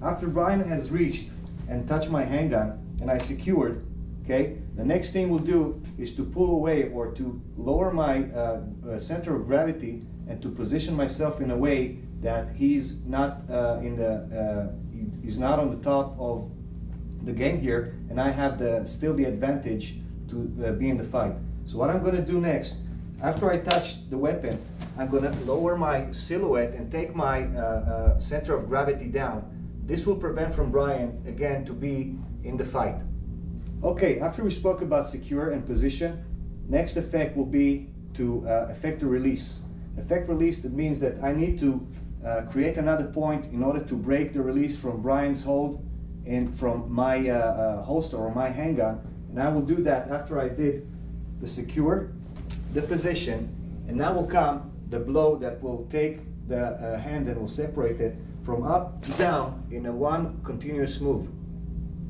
After Brian has reached and touched my handgun and I secured, okay, the next thing we'll do is to pull away, or to lower my center of gravity, and to position myself in a way that he's not he's not on the top of the game here, and I have still the advantage to be in the fight. So what I'm going to do next, after I touch the weapon, I'm going to lower my silhouette and take my center of gravity down. This will prevent from Brian again to be in the fight. Okay, after we spoke about secure and position, next effect will be to effect the release. Effect release, that means that I need to create another point in order to break the release from Brian's hold and from my holster or my handgun. And I will do that after I did the secure, the position, and now will come the blow that will take the hand and will separate it from up to down in a one continuous move.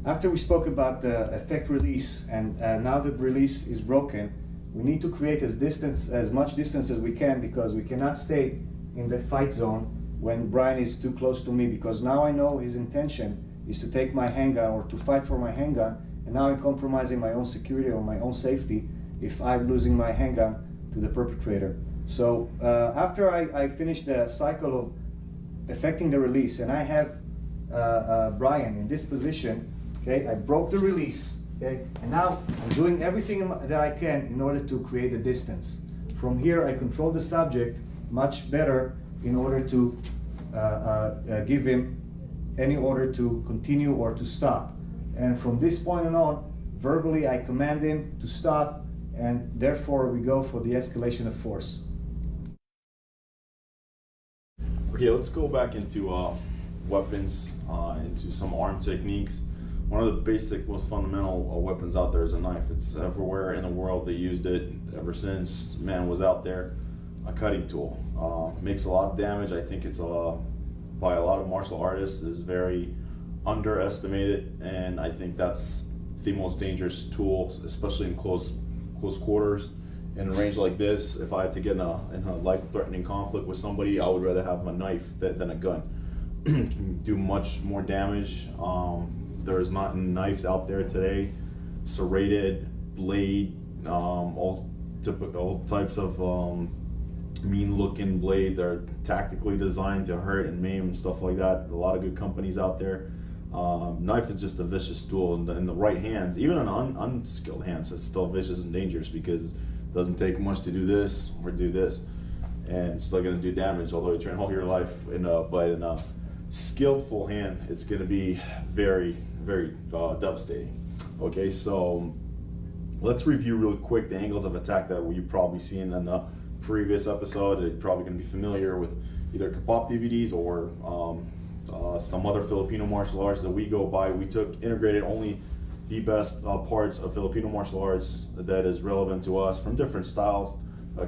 After we spoke about the effect release, and now that release is broken, we need to create as much distance as we can, because we cannot stay in the fight zone when Brian is too close to me, because now I know his intention is to take my handgun or to fight for my handgun, and now I'm compromising my own security or my own safety if I'm losing my handgun to the perpetrator. So after I finish the cycle of effecting the release, and I have Brian in this position, okay, I broke the release, okay, and now I'm doing everything that I can in order to create a distance. From here, I control the subject much better in order to give him any order to continue or to stop. And from this point on, verbally I command him to stop, and therefore we go for the escalation of force. Okay, let's go back into weapons, into some arm techniques. One of the basic, most fundamental weapons out there is a knife. It's everywhere in the world. They used it ever since man was out there. A cutting tool. Makes a lot of damage. I think it's by a lot of martial artists is very underestimated, and I think that's the most dangerous tool, especially in close quarters. In a range like this, if I had to get in a life-threatening conflict with somebody, I would rather have my knife than a gun. Can do much more damage. There's not knives out there today, serrated, blade, all types of mean-looking blades are tactically designed to hurt and maim and stuff like that. A lot of good companies out there. Knife is just a vicious tool in the right hands. Even in unskilled hands, it's still vicious and dangerous, because it doesn't take much to do this or do this, and it's still going to do damage. Although you train all your life, but in a skillful hand, it's going to be very, very devastating. Okay, so let's review real quick the angles of attack that you've probably seen in the previous episode, they're probably going to be familiar with either Kapap DVDs or some other Filipino martial arts that we go by. We integrated only the best parts of Filipino martial arts that is relevant to us from different styles.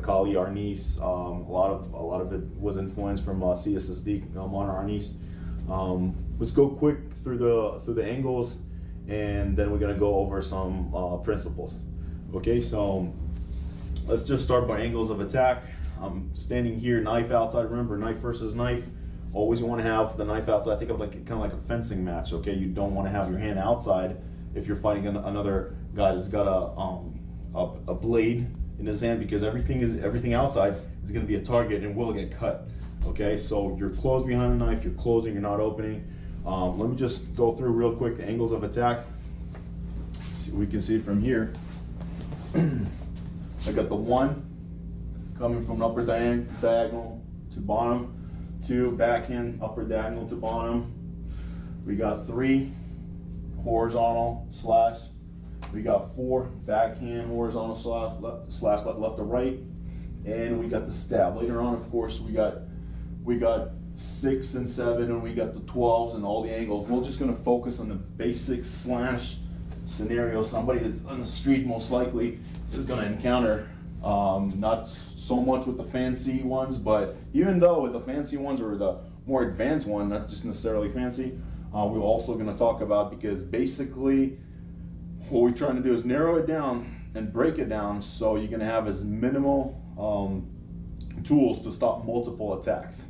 Kali Arnis, a lot of it was influenced from CSSD Honor Arnis. Let's go quick through the angles, and then we're gonna go over some principles. Okay, so let's just start by angles of attack. I'm standing here, knife outside. Remember, knife versus knife. Always you want to have the knife outside. Think of kind of like a fencing match. Okay, you don't want to have your hand outside if you're fighting another guy that's got a blade in his hand, because everything outside is going to be a target and will get cut. Okay, so you're closed behind the knife. You're closing. You're not opening. Let me just go through real quick the angles of attack. We can see from here. I got the 1 coming from upper diagonal to bottom, 2 backhand upper diagonal to bottom. We got 3 horizontal slash. We got 4 backhand horizontal slash left to right, and we got the stab. Later on, of course, we got 6 and 7, and we got the 12s and all the angles. We're just gonna focus on the basic slash scenario. Somebody that's on the street most likely is gonna encounter. Not so much with the fancy ones, but even though with the fancy ones or the more advanced one, not just necessarily fancy, we're also going to talk about, because basically what we're trying to do is narrow it down and break it down so you can have as minimal tools to stop multiple attacks.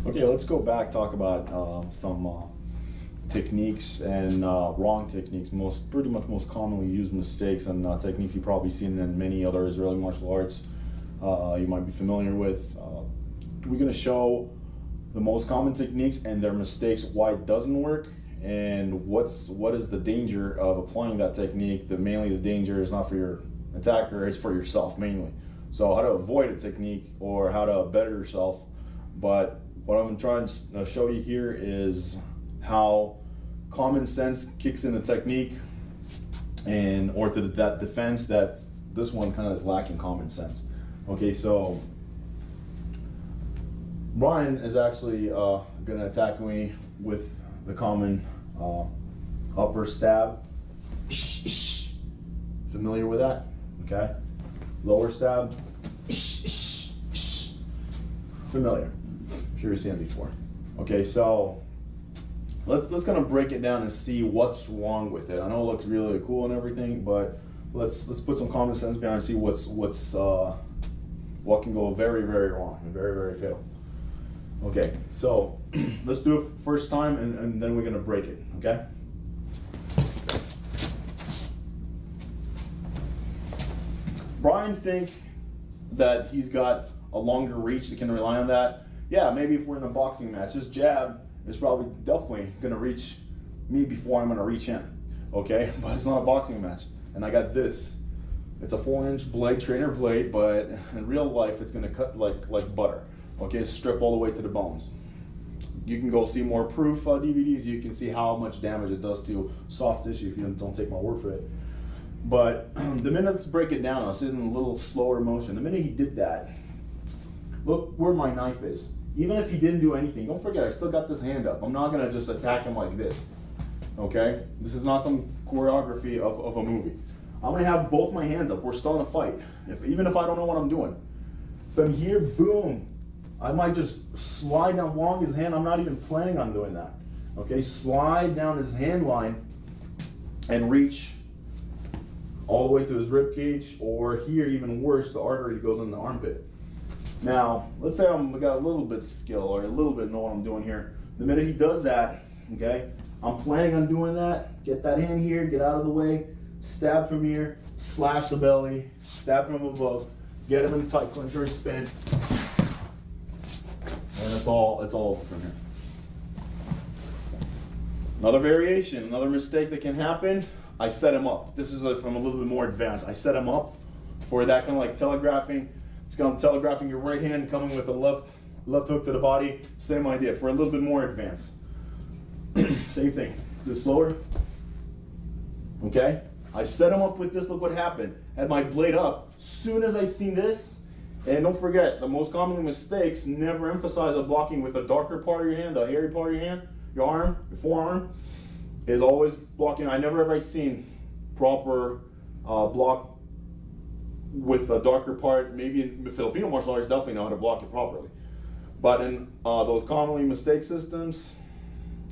Okay, let's go back, talk about some techniques and wrong techniques, pretty much most commonly used mistakes and techniques you've probably seen in many other Israeli martial arts you might be familiar with. We're going to show the most common techniques and their mistakes, why it doesn't work, and what is the danger of applying that technique. Mainly the danger is not for your attacker, it's for yourself mainly. So how to avoid a technique or how to better yourself. But what I'm trying to show you here is how common sense kicks in the technique, or to that defense that this one kind of is lacking common sense. Okay, so Brian is actually gonna attack me with the common upper stab. Familiar with that? Okay. Lower stab. Familiar. I'm sure you've seen it before. Okay, so let's kind of break it down and see what's wrong with it. I know it looks really cool and everything, but let's put some common sense behind and see what can go very, very wrong and very, very fatal. Okay, so let's do it first time and then we're gonna break it, okay? Brian thinks that he's got a longer reach, he can rely on that. Yeah, maybe if we're in a boxing match, this jab is probably definitely gonna reach me before I'm gonna reach him, okay? But it's not a boxing match. And I got this. It's a 4-inch blade, trainer blade, but in real life it's gonna cut like butter. Okay, strip all the way to the bones. You can go see more proof DVDs, you can see how much damage it does to soft tissue if you don't take my word for it. But the minute, let's break it down, I'll sit in a little slower motion. The minute he did that, look where my knife is. Even if he didn't do anything, don't forget I still got this hand up. I'm not gonna just attack him like this, okay? This is not some choreography of a movie. I'm gonna have both my hands up, we're still in a fight. Even if I don't know what I'm doing. From here, boom. I might just slide down along his hand. I'm not even planning on doing that. Okay, slide down his hand line and reach all the way to his rib cage, or here, even worse, the artery goes in the armpit. Now, let's say I got a little bit of skill or a little bit know what I'm doing here. The minute he does that, okay, I'm planning on doing that. Get that hand here, get out of the way, stab from here, slash the belly, stab from above, get him in a tight clinch or spin. And it's all over from here. Another variation, another mistake that can happen, I set him up. This is from a little bit more advanced. I set him up for that kind of like telegraphing. It's kind of telegraphing your right hand coming with a left hook to the body. Same idea, for a little bit more advanced. Same thing, do it slower. Okay, I set them up with this, look what happened. Had my blade up, soon as I've seen this, and don't forget, the most common mistakes, never emphasize a blocking with the darker part of your hand, the hairy part of your hand, your arm, your forearm, is always blocking. I never ever seen proper block with the darker part. Maybe in Filipino martial arts, definitely know how to block it properly. But in those commonly mistake systems,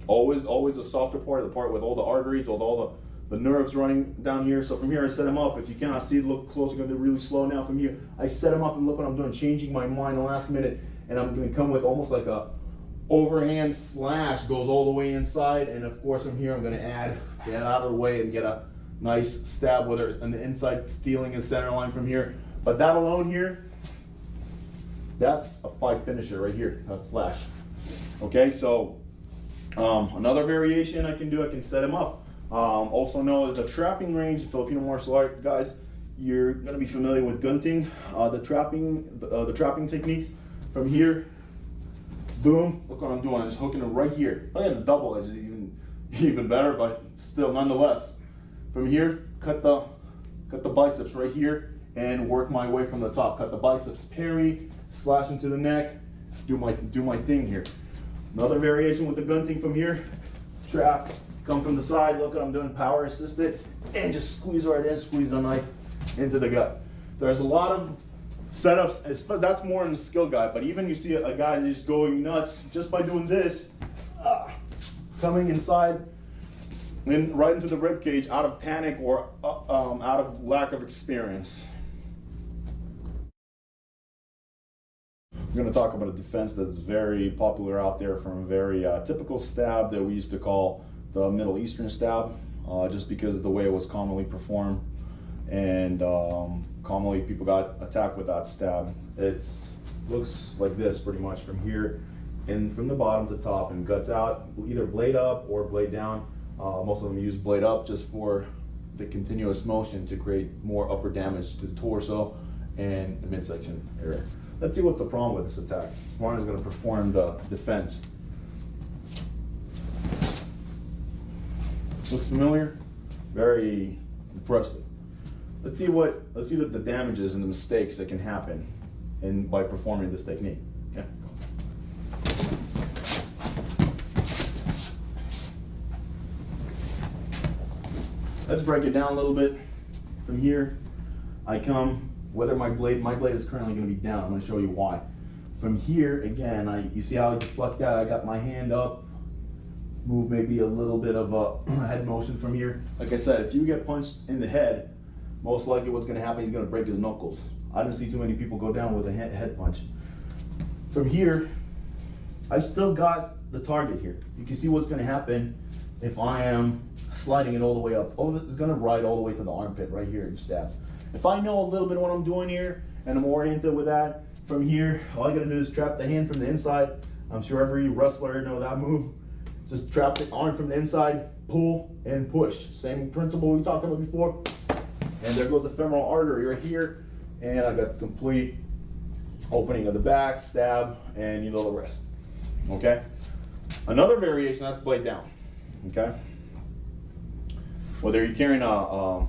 always the softer part, the part with all the arteries, with all the nerves running down here. So from here, I set them up. If you cannot see, look close, I'm gonna do really slow now. From here, I set them up and look what I'm doing, changing my mind the last minute. And I'm gonna come with almost like a overhand slash, goes all the way inside. And of course, from here, I'm gonna get out of the way and get a nice stab, whether on the inside, stealing a center line from here. But that alone here, that's a 5 finisher right here, that slash. Okay, so another variation I can do, I can set him up. Also known as the trapping range. Filipino martial art guys, you're going to be familiar with gunting, the trapping techniques. From here, boom, look what I'm doing, I'm just hooking it right here. If I had a double edge, it's even better, but still nonetheless. From here, cut the biceps right here and work my way from the top. Cut the biceps, parry, slash into the neck, do my thing here. Another variation with the gunting from here, trap, come from the side, look what I'm doing, power assisted, and just squeeze right in, squeeze the knife into the gut. There's a lot of setups, that's more in the skill guy, but even you see a guy just going nuts just by doing this, coming inside and right into the rib cage out of panic or out of lack of experience. I'm going to talk about a defense that's very popular out there from a very typical stab that we used to call the Middle Eastern stab, just because of the way it was commonly performed, and commonly people got attacked with that stab. It looks like this pretty much from here and from the bottom to top and guts out, either blade up or blade down. Most of them use blade up just for the continuous motion to create more upper damage to the torso and the midsection area. Let's see what's the problem with this attack. Juan is going to perform the defense. Looks familiar? Very impressive. Let's see the damages and the mistakes that can happen by performing this technique. Okay. Let's break it down a little bit. From here, I come, whether my blade is currently going to be down. I'm going to show you why. From here, again, you see how I deflect that? I got my hand up, move maybe a little bit of a head motion from here. Like I said, if you get punched in the head, most likely what's going to happen, he's going to break his knuckles. I didn't see too many people go down with a head punch. From here, I still got the target here. You can see what's going to happen if I am sliding it all the way up. All of it is going to ride all the way to the armpit right here and stab. If I know a little bit of what I'm doing here and I'm oriented with that, from here, all I got to do is trap the hand from the inside. I'm sure every wrestler knows that move. Just trap the arm from the inside, pull and push. Same principle we talked about before. And there goes the femoral artery right here. And I got complete opening of the back, stab, and you know the rest. Okay? Another variation, that's blade down. Okay? Whether you're carrying a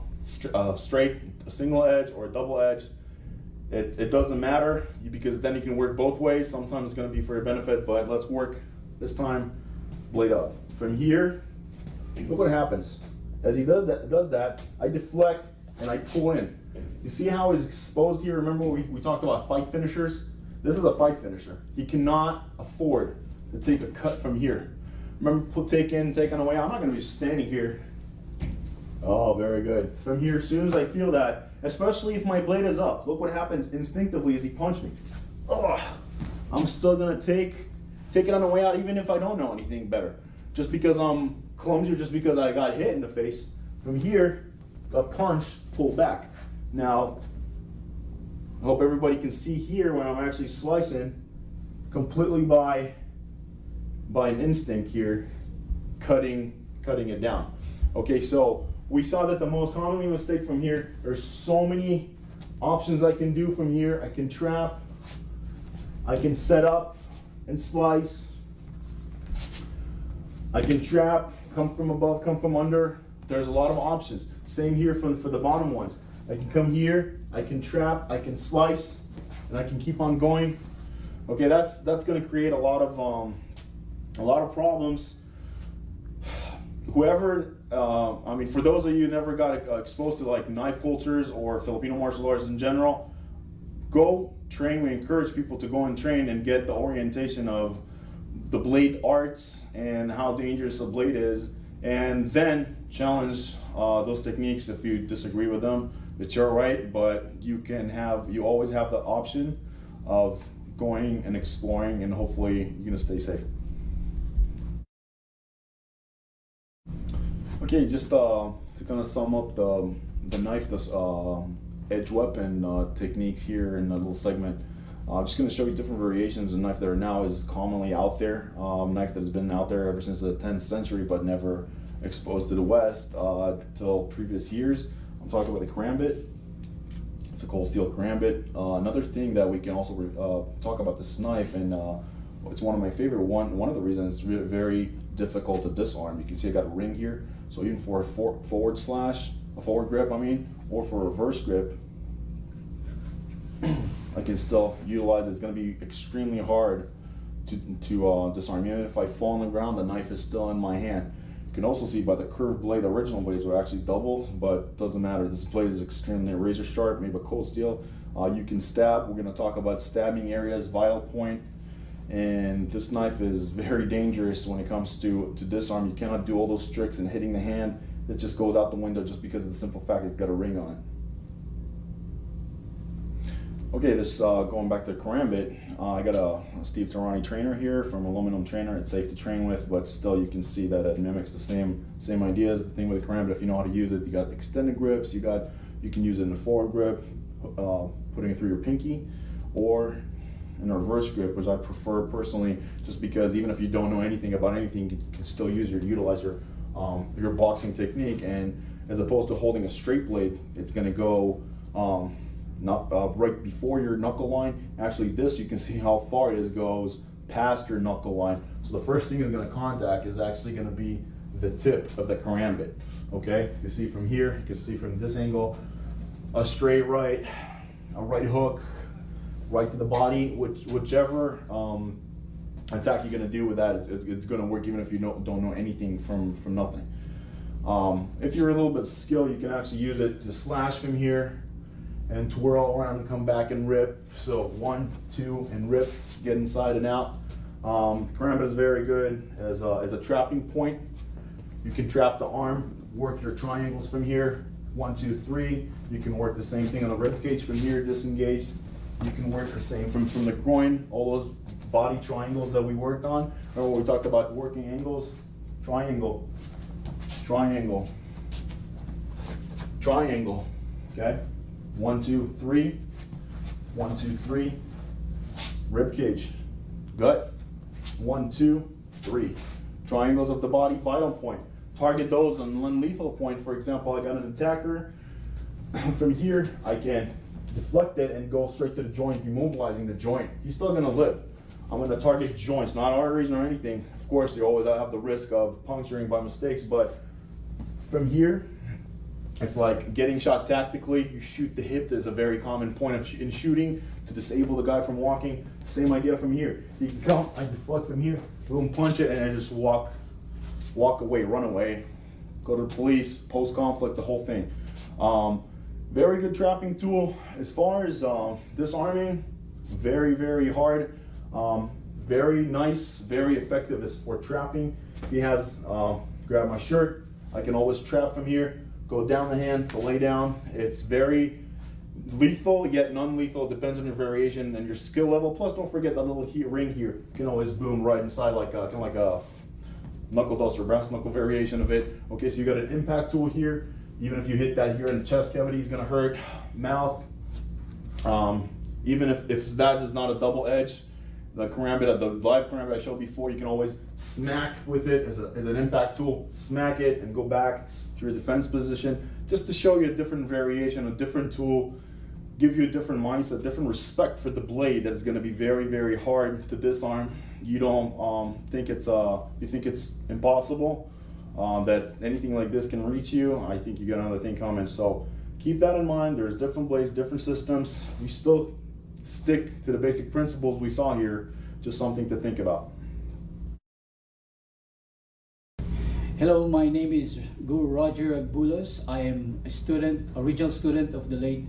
straight, a single edge or a double edge, it doesn't matter, because then you can work both ways. Sometimes it's going to be for your benefit, but let's work this time blade up. From here, look what happens. As he does that, I deflect and I pull in. You see how he's exposed here? Remember we talked about fight finishers? This is a fight finisher. He cannot afford to take a cut from here. Remember, take in, take on away. I'm not going to be standing here. Oh, very good. From here, as soon as I feel that, especially if my blade is up, look what happens instinctively as he punched me. Oh, I'm still going to take it on the way out, even if I don't know anything better. Just because I'm clumsy or just because I got hit in the face. From here, a punch, pull back. Now, I hope everybody can see here when I'm actually slicing completely by an instinct here, cutting it down. Okay, so we saw that the most commonly mistake from here, there's so many options I can do from here. I can trap, I can set up and slice, I can trap, come from above, come from under, there's a lot of options. Same here for the bottom ones. I can come here, I can trap, I can slice, and I can keep on going. Okay, that's going to create a lot of problems. Whoever, I mean, for those of you who never got exposed to like knife cultures or Filipino martial arts in general, go train. We encourage people to go and train and get the orientation of the blade arts and how dangerous a blade is, and then challenge those techniques if you disagree with them. It's your right, but you always have the option of going and exploring, and hopefully you're gonna stay safe. Okay, just to kind of sum up the knife, this edge weapon techniques here in the little segment. I'm just going to show you different variations of knife that are now is commonly out there. Knife that has been out there ever since the 10th century, but never exposed to the West till previous years. I'm talking about the karambit. It's a cold steel karambit. Another thing that we can also talk about this knife, and it's one of my favorite. One of the reasons it's really very difficult to disarm. You can see I got a ring here, so even for a forward grip, I mean, or for a reverse grip, I can still utilize it. It's going to be extremely hard to disarm. Even if I fall on the ground, the knife is still in my hand. You can also see by the curved blade, the original blades were actually double, but doesn't matter. This blade is extremely razor sharp, made by cold steel. You can stab. We're going to talk about stabbing areas, vital point, and this knife is very dangerous when it comes to disarm. You cannot do all those tricks and hitting the hand. It just goes out the window just because of the simple fact it's got a ring on it. Okay, this going back to the karambit, I got a Steve Tarani trainer here from Aluminum Trainer. It's safe to train with, but still you can see that it mimics the same ideas. The thing with the karambit, if you know how to use it, you got extended grips. You can use it in a forward grip, putting it through your pinky, or in a reverse grip, which I prefer personally, just because even if you don't know anything about anything, you can still utilize your boxing technique. And as opposed to holding a straight blade, it's going to go right before your knuckle line. Actually, this, you can see how far it goes past your knuckle line. So the first thing it's going to contact is actually going to be the tip of the karambit. Okay, you can see from here, you can see from this angle, a straight right, a right hook, right to the body, whichever attack you're going to do with that, it's going to work even if you don't know anything from nothing. If you're a little bit skilled, you can actually use it to slash from here and twirl around and come back and rip. So 1, 2, and rip, get inside and out. Karambit is very good as a trapping point. You can trap the arm, work your triangles from here, 1, 2, 3. You can work the same thing on the rib cage from here, disengage. You can work the same from the groin, all those body triangles that we worked on. Remember when we talked about working angles? Triangle, triangle, triangle, okay? 1, 2, 3, 1, 2, 3, rib cage, gut, 1, 2, 3. Triangles of the body, vital point. Target those on one lethal point. For example, I got an attacker. From here, I can deflect it and go straight to the joint, immobilizing the joint. He's still gonna live. I'm gonna target joints, not arteries or anything. Of course, you always have the risk of puncturing by mistakes, but from here, it's like getting shot tactically. You shoot the hip. There's a very common point in shooting to disable the guy from walking. Same idea from here. You can come, I deflect from here, boom, punch it, and I just walk away, run away, go to the police, post-conflict, the whole thing. Very good trapping tool. As far as disarming, very, very hard. Very nice, very effective as for trapping. He has, grab my shirt, I can always trap from here, go down the hand, lay down. It's very lethal, yet non-lethal. It depends on your variation and your skill level. Plus, don't forget that little ring here. You can always boom right inside, like kind of like a knuckle duster, brass knuckle variation of it. Okay, so you got an impact tool here. Even if you hit that here in the chest cavity, it's gonna hurt. Mouth. Even if that is not a double edge, the karambit, the live karambit I showed before, you can always smack with it as an impact tool. Smack it and go back to your defense position, just to show you a different variation, a different tool, give you a different mindset, different respect for the blade that is going to be very, very hard to disarm. You don't think it's you think it's impossible. that anything like this can reach you, I think you got another thing coming. So keep that in mind. There's different blades, different systems. We still stick to the basic principles we saw here, just something to think about. Hello, my name is Guru Roger Agbulos. I am a student, original student of the late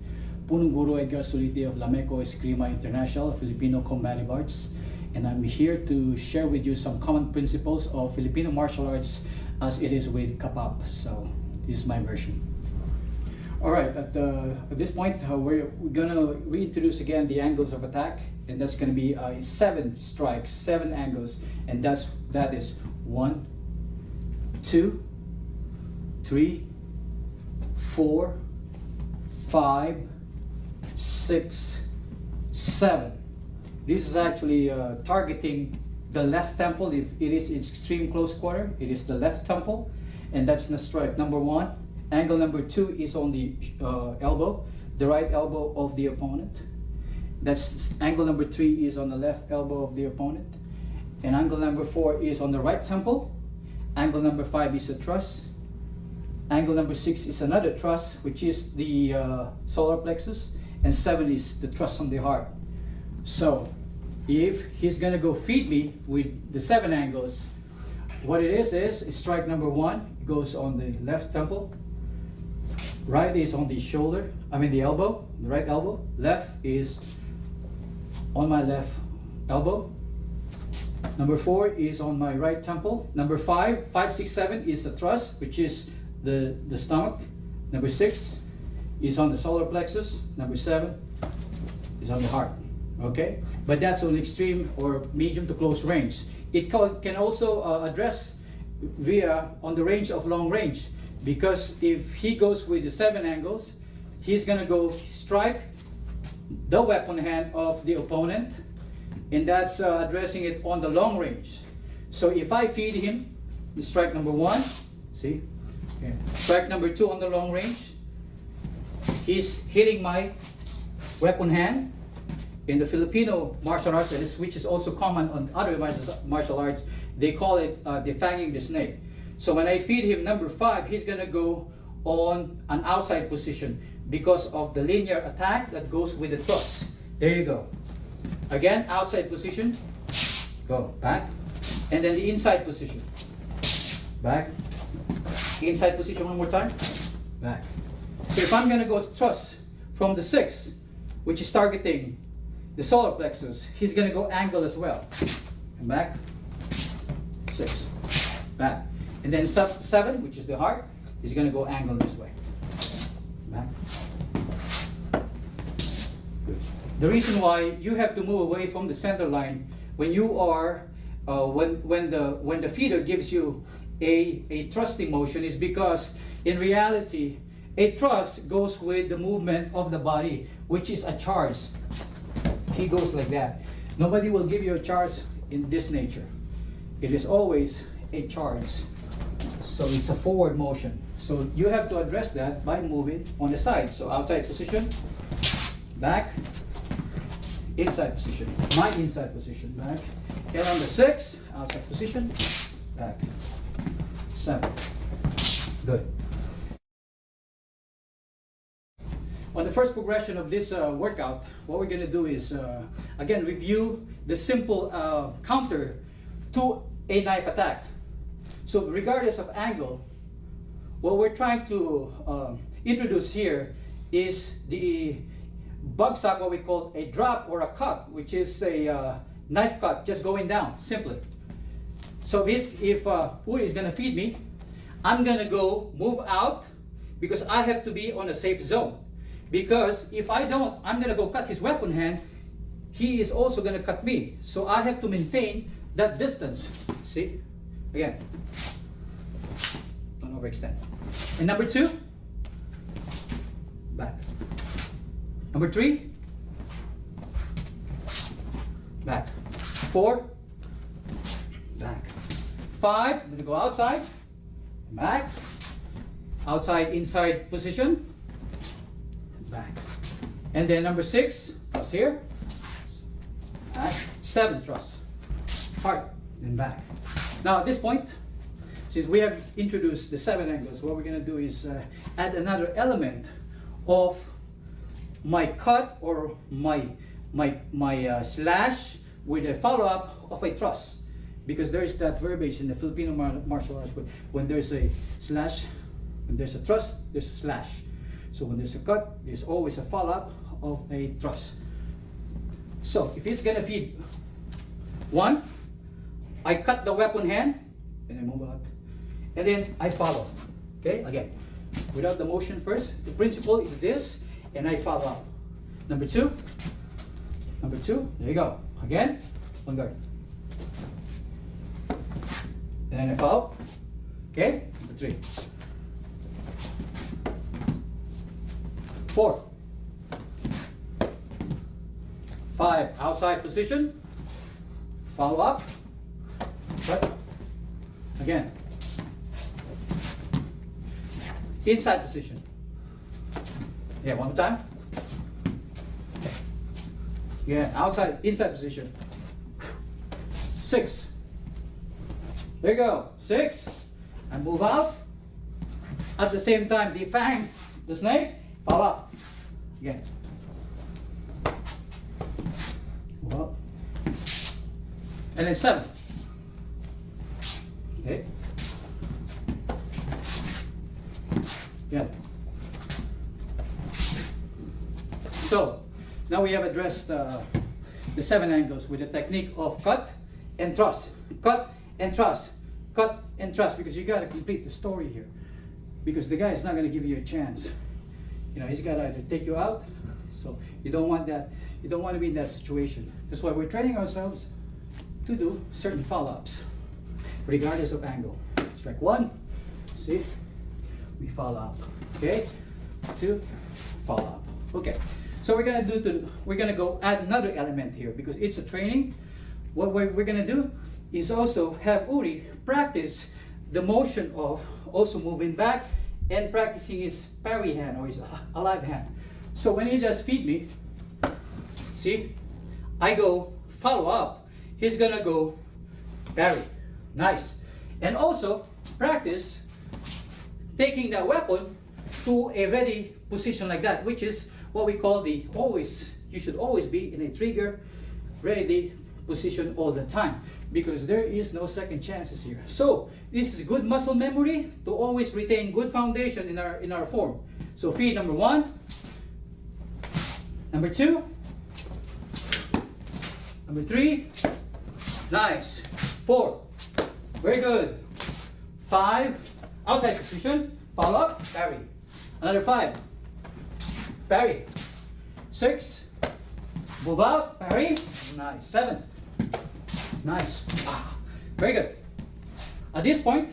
Punong Guru Edgar Solite of Lameco Eskrima International, Filipino Combative Arts. And I'm here to share with you some common principles of Filipino martial arts as it is with Kapap. So this is my version. All right, at this point, we're gonna reintroduce again the angles of attack, and that's gonna be 7 strikes, 7 angles, and that is 1, 2, 3, 4, 5, 6, 7. This is actually targeting the left temple. If it is extreme close quarter, it is the left temple, and that's the strike number 1. Angle number 2 is on the elbow, the right elbow of the opponent. That's angle number 3 is on the left elbow of the opponent, and angle number 4 is on the right temple. Angle number 5 is a thrust. Angle number 6 is another thrust, which is the solar plexus, and 7 is the thrust on the heart. So if he's gonna go feed me with the 7 angles, what it is strike number 1 goes on the left temple, right is on the shoulder, the elbow, the right elbow, left is on my left elbow. Number 4 is on my right temple. Number 5, 6, 7 is the thrust, which is the stomach. Number 6 is on the solar plexus. Number 7 is on the heart. Okay, but that's on extreme or medium to close range. It can also address via on the range of long range, because if he goes with the 7 angles, he's gonna go strike the weapon hand of the opponent, and that's addressing it on the long range. So if I feed him the strike number 1, see, okay. Strike number 2 on the long range, he's hitting my weapon hand. In the Filipino martial arts, which is also common on other martial arts, they call it defanging the snake. So when I feed him number 5, he's gonna go on an outside position because of the linear attack that goes with the thrust. There you go. Again, outside position, go back, and then the inside position, back, inside position one more time, back. So if I'm gonna go thrust from the 6, which is targeting the solar plexus, he's gonna go angle as well, and back, 6, back, and then 7, which is the heart, is gonna go angle this way, back. Good. The reason why you have to move away from the center line when you are when the feeder gives you a thrusting motion is because in reality a thrust goes with the movement of the body, which is a charge. He goes like that. Nobody will give you a charge in this nature. It is always a charge. So it's a forward motion. So you have to address that by moving on the side. So outside position, back, inside position, my inside position, back. And on the 6, outside position, back, 7. Good. On the first progression of this workout, what we're going to do is, again, review the simple counter to a knife attack. So regardless of angle, what we're trying to introduce here is the bagsak, what we call a drop or a cut, which is a knife cut, just going down, simply. So if Uri is going to feed me, I'm going to go move out because I have to be on a safe zone. Because if I don't, I'm going to go cut his weapon hand. He is also going to cut me. So I have to maintain that distance. See? Again. Don't overextend. And number 2, back. Number 3, back. 4, back. 5, I'm going to go outside, back. Outside, inside position. Back. And then number 6, thrust here. Back. 7, thrust. Hard. Then back. Now at this point, since we have introduced the 7 angles, what we're going to do is add another element of my cut or my slash with a follow-up of a thrust. Because there is that verbiage in the Filipino martial arts, when there's a slash, when there's a thrust, there's a slash. So when there's a cut, there's always a follow-up of a thrust. So if he's gonna feed 1, I cut the weapon hand, and I move out, and then I follow. Okay, again, without the motion first. The principle is this, and I follow up. Number 2, there you go. Again, on guard. And then I follow. Okay, number 3. 4. 5, outside position. Follow up. Cut. Again. Inside position. Yeah, one more time. Yeah, outside, inside position. 6. There you go. 6. And move out. At the same time, defang the snake. Follow up. Again. Move up. And then 7. Okay. Yeah. So now we have addressed the 7 angles with the technique of cut and thrust. Cut and thrust. Cut and thrust, because you got to complete the story here. Because the guy is not going to give you a chance. You know, he's got to either take you out. So you don't want that. You don't want to be in that situation. That's why we're training ourselves to do certain follow-ups, regardless of angle. Strike 1. See, we follow up. Okay, 2, follow up. Okay, so we're gonna go add another element here because it's a training. What we're gonna do is also have Uri practice the motion of also moving back and practicing his parry hand or his alive hand. So when he does feed me, see, I go follow up. He's gonna go parry. Nice. And also practice taking that weapon to a ready position like that, which is what we call the always. You should always be in a trigger ready position all the time, because there is no second chances here. So this is good muscle memory to always retain good foundation in our form. So feed number 1, number 2, number 3, nice, 4, very good, 5, outside position, follow up, parry, another 5, parry, 6, move out, parry, nice, 7, nice, very good. At this point,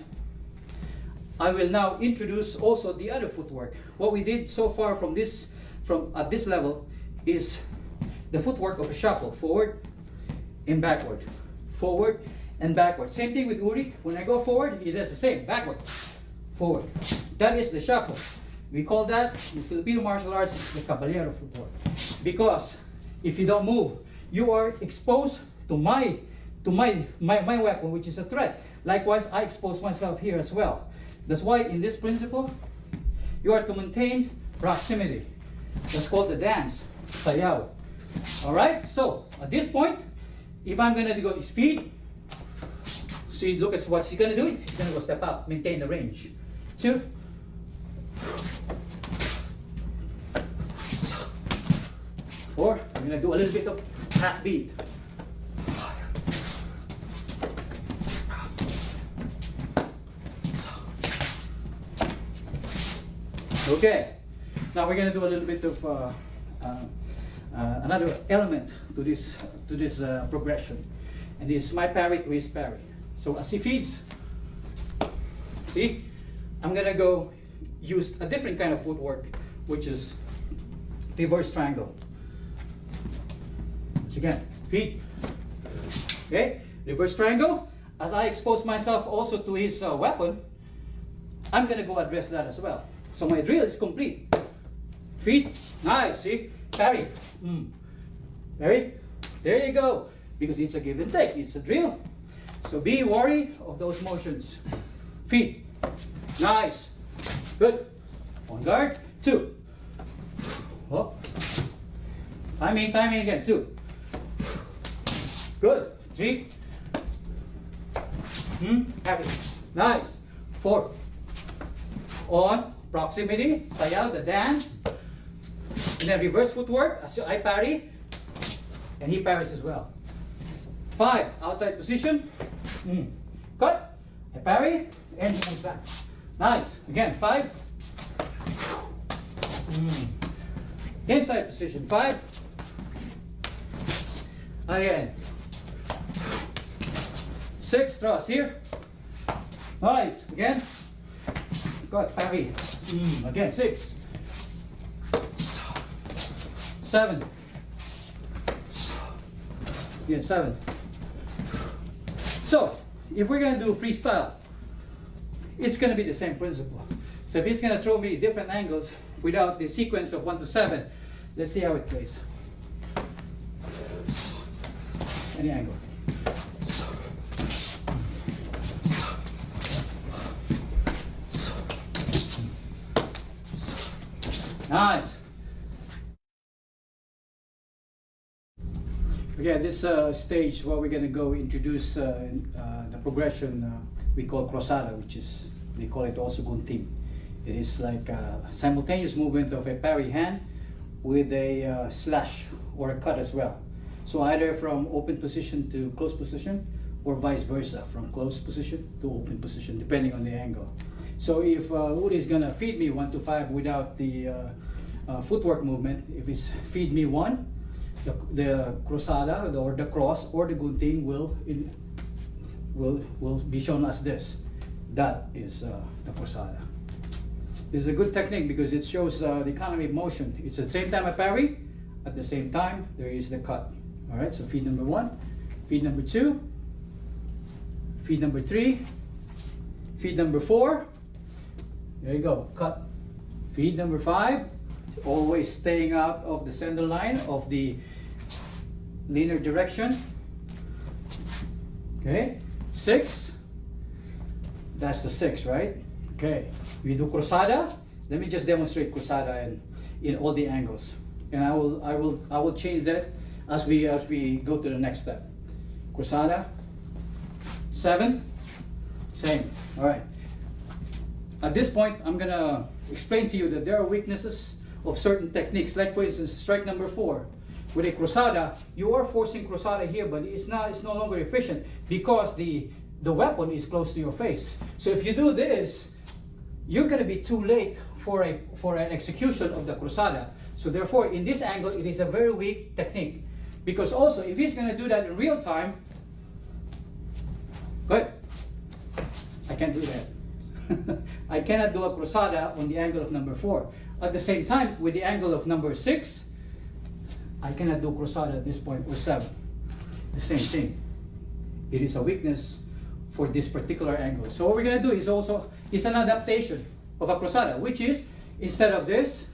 I will now introduce also the other footwork. What we did so far from at this level is the footwork of a shuffle, forward and backward, forward and backward. Same thing with Uri. When I go forward, he does the same, backward, forward. That is the shuffle. We call that in Filipino martial arts the caballero footwork. Because if you don't move, you are exposed to my weapon, which is a threat. Likewise, I expose myself here as well. That's why in this principle, you are to maintain proximity. That's called the dance, sayaw. All right. So at this point, if I'm gonna go his feet, see, look at what he's gonna do. He's gonna go step up, maintain the range. 2, 4. I'm gonna do a little bit of half beat. Okay, now we're going to do a little bit of another element to this progression, and this is my parry to his parry. So as he feeds, see, I'm going to go use a different kind of footwork, which is reverse triangle. Once again, feed. Okay, reverse triangle. As I expose myself also to his weapon, I'm going to go address that as well. So my drill is complete. Feet, nice, see, parry, parry, there you go. Because it's a give and take, it's a drill. So be wary of those motions. feet. Nice. Good. On guard. 2. Oh. Timing again. 2. Good. 3. Happy. Nice. 4. On. Proximity. Sayaw, the dance. And then reverse footwork. As I parry. And he parries as well. 5. Outside position. Cut. I parry. And he comes back. Nice. Again. 5. Inside position. 5. Again. 6. Thrust here. Nice. Again. Cut. Parry. Again. 6. 7. Again. 7. So, if we're going to do freestyle, it's going to be the same principle. So if he's going to throw me different angles without the sequence of 1 to 7, let's see how it plays. Any angle. Nice. Okay, at this stage, what we're going to go introduce the progression we call cruzada, which is, they call it also gunting. It is like a simultaneous movement of a parry hand with a slash or a cut as well. So either from open position to close position, or vice versa, from close position to open position, depending on the angle. So if Uri is going to feed me 1 to 5 without the footwork movement, if it's feed me 1, the cruzada or the cross or the gunting will be shown as this. That is the cruzada. This is a good technique because it shows the economy of motion. It's at the same time a parry, at the same time there is the cut. All right, so feed number 1, feed number 2, feed number 3, feed number 4. There you go, cut. Feed number 5, always staying out of the center line of the linear direction. Okay, 6. That's the 6, right? Okay, we do cruzada. Let me just demonstrate cruzada in all the angles, and I will change that as we go to the next step. Cruzada. 7. Same. All right. At this point, I'm gonna explain to you that there are weaknesses of certain techniques. Like for instance, strike number 4. With a cruzada, you are forcing cruzada here, but it's no longer efficient because the weapon is close to your face. So if you do this, you're going to be too late for an execution of the cruzada. So therefore, in this angle, it is a very weak technique. Because also, if he's going to do that in real time, good. I can't do that. I cannot do a cruzada on the angle of number 4. At the same time, with the angle of number 6, I cannot do cruzada at this point, or 7. The same thing. It is a weakness for this particular angle. So what we're going to do is an adaptation of a cruzada, which is, instead of this,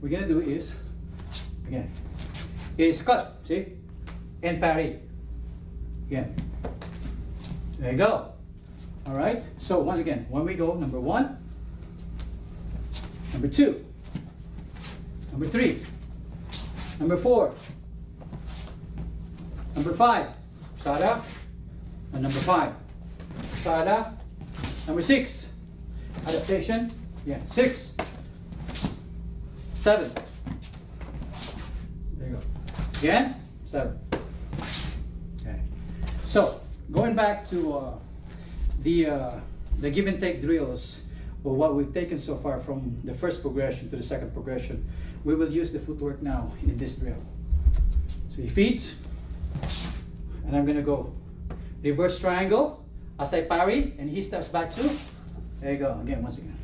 we're going to do is cut, see, and parry. Again. There you go. All right. So once again, when we go, number 1, number 2, number 3, number 4, number 5, cruzada, and number 5, cruzada, number 6, adaptation, 6, 7, there you go, again, 7. Okay, so going back to the give and take drills, or what we've taken so far from the first progression to the second progression, we will use the footwork now in this drill. So he feeds, and I'm going to go reverse triangle as I parry, and he steps back too. There you go, again, once again.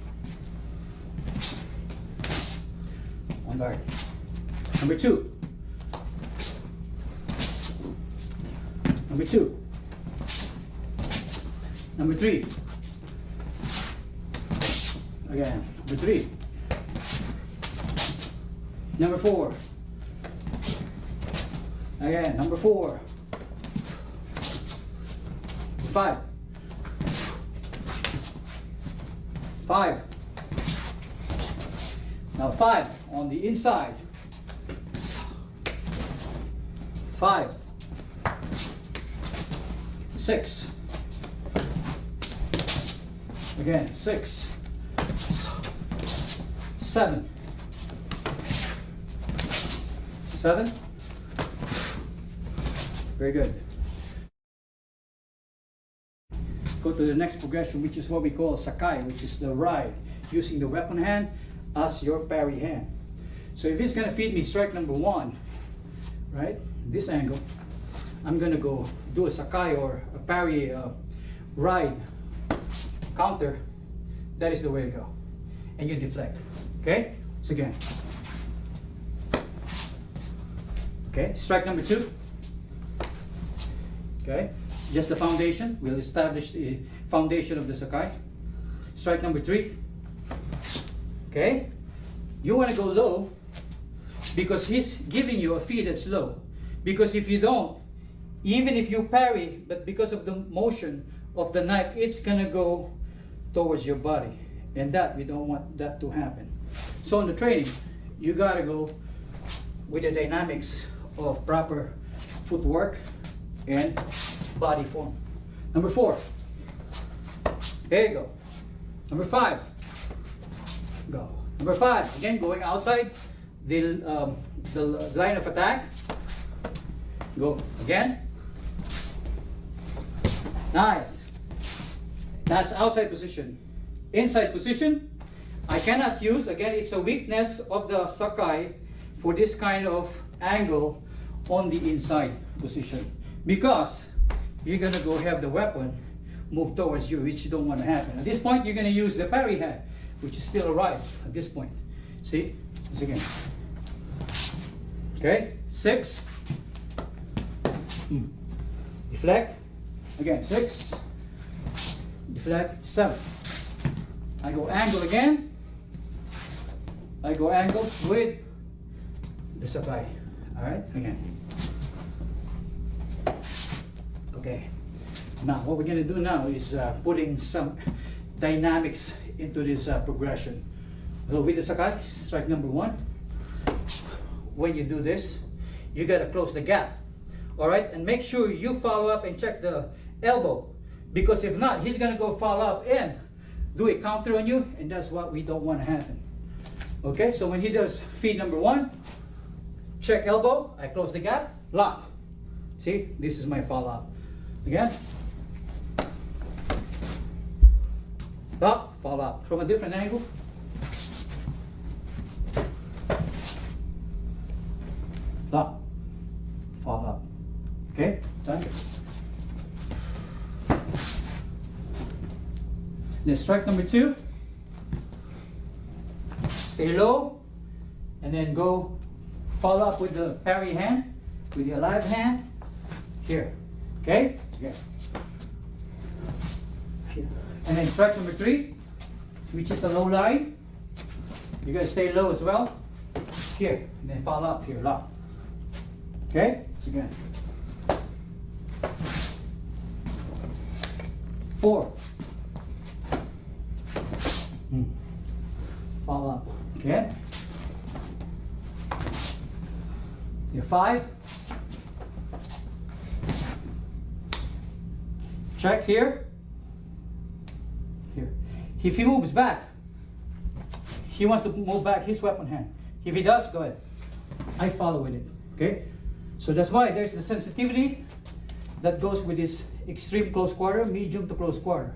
On guard. Number 2. Number 2. Number 3. Again, number 3. Number 4. Again, number 4. 5. 5. Now 5 on the inside. 5. 6. Again, 6. 7. 7. Very good. Go to the next progression, which is what we call Sakai, which is the ride, using the weapon hand as your parry hand. So if he's going to feed me strike number 1, right, this angle, I'm going to go do a Sakai or a parry ride counter. That is the way to go. And you deflect. Okay? So again. Okay, strike number 2. Okay, just the foundation. We'll establish the foundation of the Sakai. Strike number 3. Okay, you want to go low because he's giving you a feed that's low. Because if you don't, even if you parry, but because of the motion of the knife, it's gonna go towards your body, and that we don't want that to happen. So in the training, you gotta go with the dynamics of proper footwork and body form. Number 4. There you go. Number 5. Go. Number 5. Again, going outside the line of attack. Go again. Nice. That's outside position. Inside position, I cannot use, again, it's a weakness of the Sakai for this kind of angle on the inside position, because you're gonna go have the weapon move towards you, which you don't want to happen. At this point, you're gonna use the parry hand, which is still a right at this point. See, once again. Okay, 6. Deflect. Again, 6. Deflect. 7. I go angle again. I go angle with the Sakai. Alright, again. Okay. Now, what we're going to do now is putting some dynamics into this progression. So with the Sakai, strike number 1. When you do this, you got to close the gap. Alright, and make sure you follow up and check the elbow. Because if not, he's going to go follow up and do a counter on you, and that's what we don't want to happen. Okay, so when he does feed number 1, check elbow, I close the gap, lock. See, this is my follow up. Again, lock, follow up from a different angle. Lock, follow up. Okay, done. Then strike number 2, stay low, and then go follow up with the parry hand, with the alive hand, here, okay? Here. And then strike number 3, which is a low line, you gotta stay low as well, here, and then follow up here, lock, okay? So again. 4. Follow up, okay? Your 5. Check here. Here. If he moves back, he wants to move back his weapon hand. If he does, go ahead. I follow with it, okay? So that's why there's the sensitivity that goes with this extreme close quarter, medium to close quarter.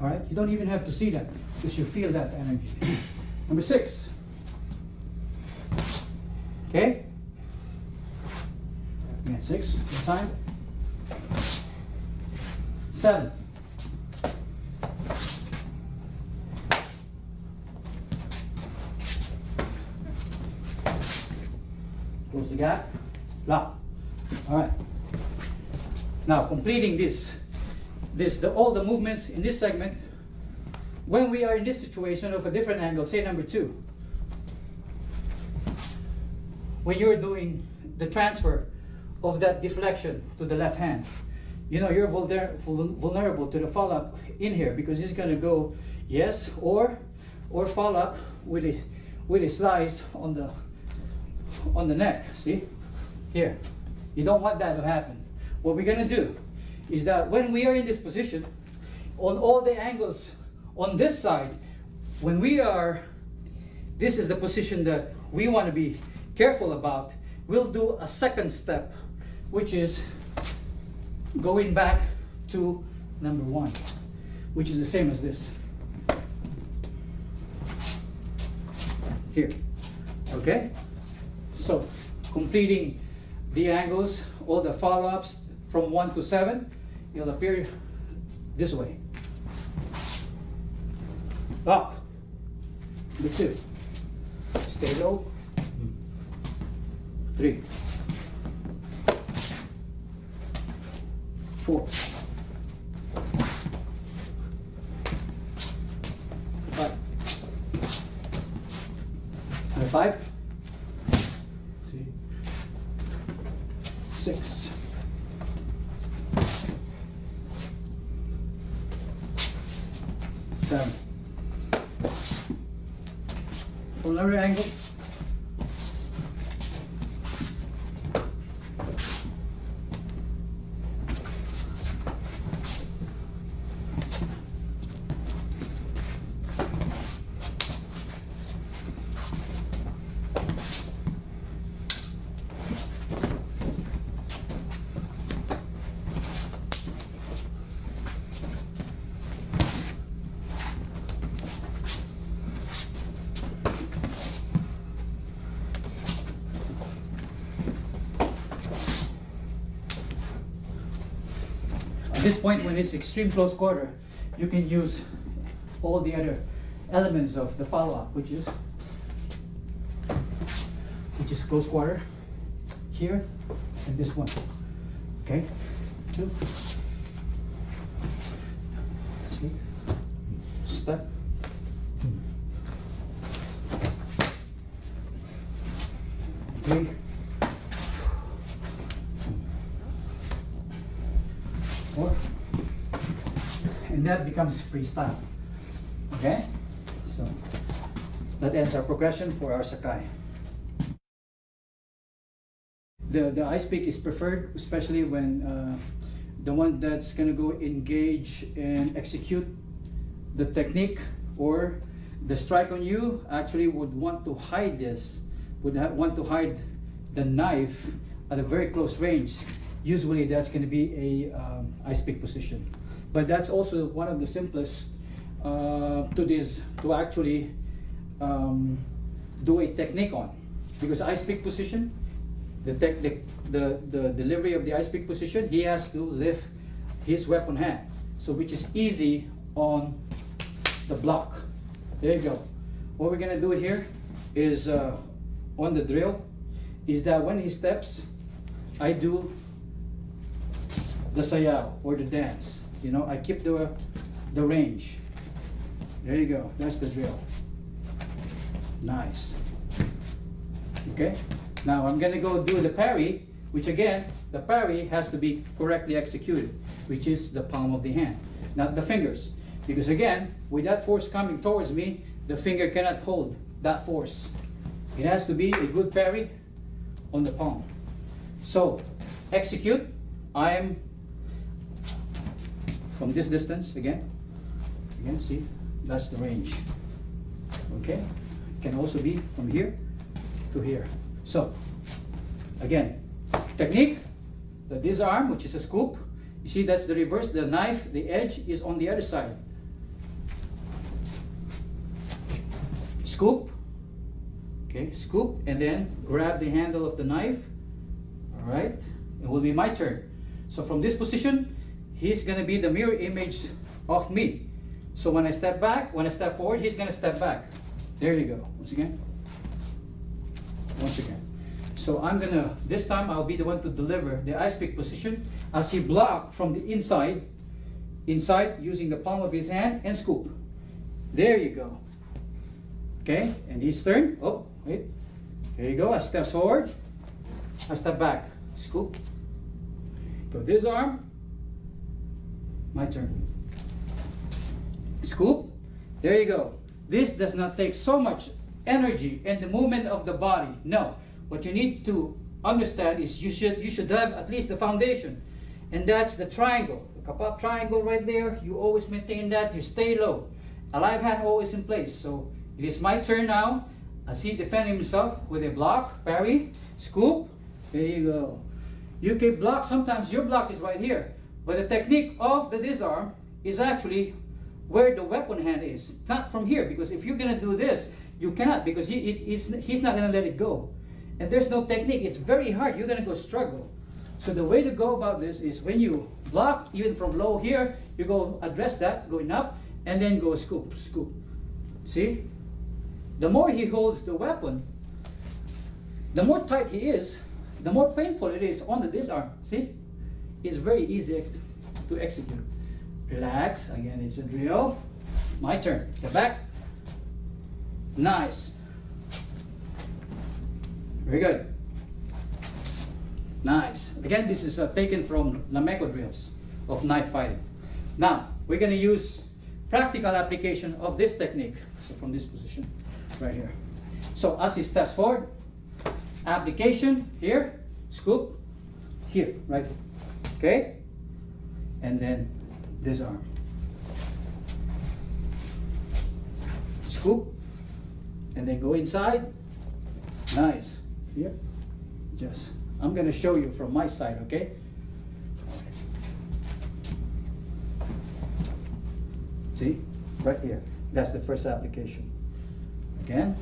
All right, you don't even have to see that because you feel that energy. Number 6. Okay. Again, 6. This time. 7. Close the gap. Lock. All right. Now completing all the movements in this segment. When we are in this situation of a different angle, say number 2, when you're doing the transfer of that deflection to the left hand, you know you're vulnerable to the follow-up in here because he's going to go Yes, or follow up with a slice on the neck. See? Here. You don't want that to happen. What we're gonna do is that when we are in this position, on all the angles on this side, when we are, this is the position that we want to be careful about, we'll do a second step, which is going back to number 1, which is the same as this. Here. Okay? So, completing the angles, all the follow-ups from 1 to 7, it'll appear this way. Up. Number 2. Stay low. 3. 4. 5. Number 5. 6. 7. From another angle. At this point, when it's extreme close quarter, you can use all the other elements of the follow-up, which is close quarter here and this one. Okay, 2. See, step. 3. 4. And that becomes freestyle. Okay? So that ends our progression for our Sakai. The ice pick is preferred, especially when the one that's going to go engage and execute the technique or the strike on you actually would want to hide this, want to hide the knife at a very close range. Usually that's going to be a ice pick position, but that's also one of the simplest to actually do a technique on, because ice pick position, the delivery of the ice pick position, he has to lift his weapon hand, so which is easy on the block. There you go. What we're gonna do here is on the drill is that when he steps, I do the sayaw or the dance. You know, I keep the range. There you go. That's the drill. Nice. Okay. Now I'm gonna go do the parry, which again, the parry has to be correctly executed, which is the palm of the hand, not the fingers. Because again, with that force coming towards me, the finger cannot hold that force. It has to be a good parry on the palm. So, execute. I am from this distance again. Again, see, that's the range. Okay, can also be from here to here. So, again, technique, the disarm, which is a scoop. You see, that's the reverse. The knife, the edge is on the other side. Scoop. Okay, scoop, and then grab the handle of the knife. All right, it will be my turn. So from this position, he's gonna be the mirror image of me. So when I step back, when I step forward, he's gonna step back. There you go. Once again. Once again. So I'm gonna, this time I'll be the one to deliver the ice pick position as he blocked from the inside using the palm of his hand and scoop. There you go. Okay, and his turn. Oh, wait. Here you go. I step forward. I step back. Scoop. Go this arm. My turn. Scoop. There you go. This does not take so much energy and the movement of the body. No. What you need to understand is you should have at least the foundation. And that's the triangle. The Kapap triangle right there. You always maintain that. You stay low. A live hand always in place. So it is my turn now. As he defends himself with a block, parry, scoop. There you go. You can block. Sometimes your block is right here. But the technique of the disarm is actually where the weapon hand is. Not from here. Because if you're going to do this, you cannot. Because he's not going to let it go. And there's no technique. It's very hard. You're going to go struggle. So the way to go about this is when you block, even from low here, you go address that, going up, and then go scoop, scoop. See? The more he holds the weapon, the more tight he is, the more painful it is on the disarm. See? It's very easy to execute. Relax. Again, it's a drill. My turn. Get back. Nice. Very good. Nice. Again, this is taken from Lameco drills of knife fighting. Now, we're going to use practical application of this technique. So from this position, right here. So as he steps forward, application here, scoop, here, right here. Okay? And then disarm. Scoop, and then go inside. Nice. Here. Just. I'm going to show you from my side, okay? See? Right here. That's the first application. Again.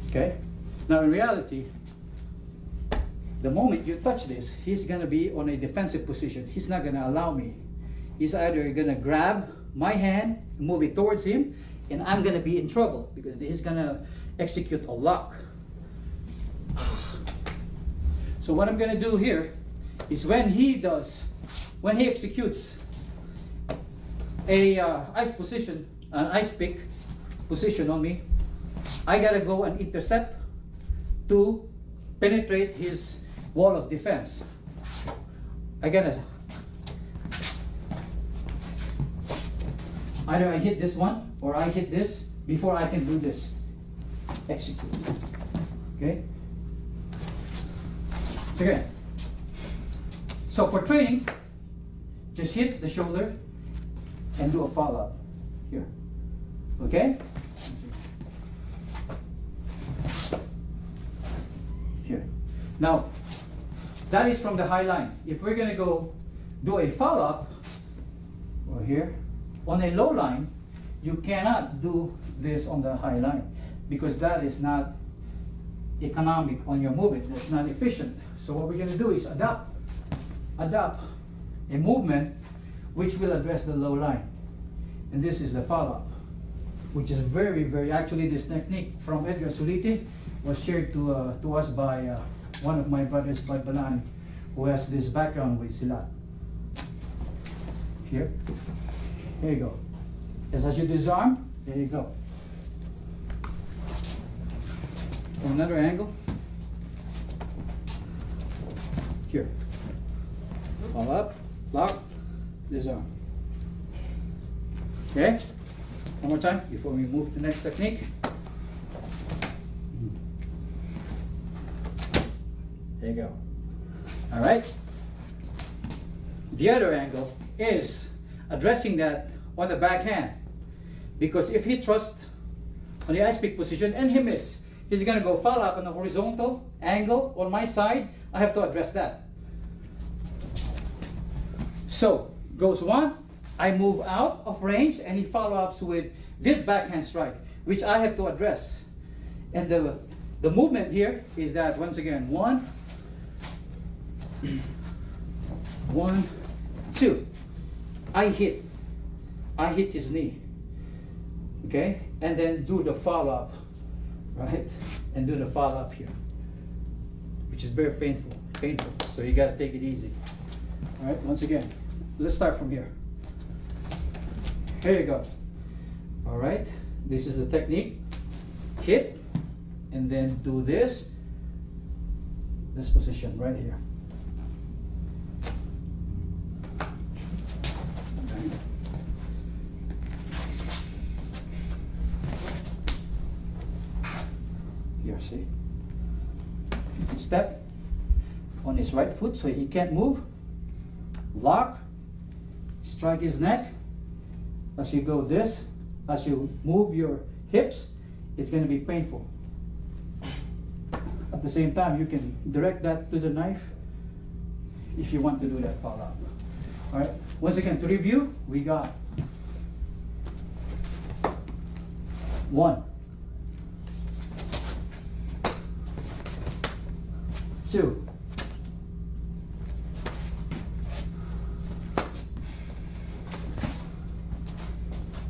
Okay? Now in reality, the moment you touch this, he's going to be on a defensive position. He's not going to allow me. He's either going to grab my hand, move it towards him, and I'm going to be in trouble because he's going to execute a lock. So what I'm going to do here is when he executes a ice position, an ice pick position on me, I got to go and intercept to penetrate his wall of defense. I got to either I hit this one or I hit this before I can do this. Execute. Okay? So again. So for training, just hit the shoulder and do a follow-up here. Okay? Here. Now, that is from the high line. If we're going to go do a follow-up, or here, on a low line, you cannot do this on the high line because that is not economic on your movement. That's not efficient. So what we're going to do is adapt a movement which will address the low line. And this is the follow-up, which is very, very, actually this technique from Edgar Suliti was shared to us by one of my brothers, Bad Balani, who has this background with Silat. Here. There you go. Just as you disarm, there you go. From another angle. Here. All up, lock, disarm. Okay? One more time before we move to the next technique. There you go. All right? The other angle is addressing that on the backhand. Because if he trusts on the ice pick position and he miss, he's going to go follow up on the horizontal angle on my side. I have to address that. So, goes one, I move out of range and he follow-ups with this backhand strike, which I have to address. And the movement here is that, once again, 1, 1, 2. I hit his knee, okay? And then do the follow-up, right? And do the follow-up here, which is very painful. So you gotta take it easy. All right, once again, let's start from here. Here you go. All right, this is the technique. Hit, and then do this position right here. See? Step on his right foot so he can't move. Lock. Strike his neck. As you go this, as you move your hips, it's going to be painful. At the same time, you can direct that to the knife if you want to do that follow-up. All right. Once again, to review, we got 1, 2,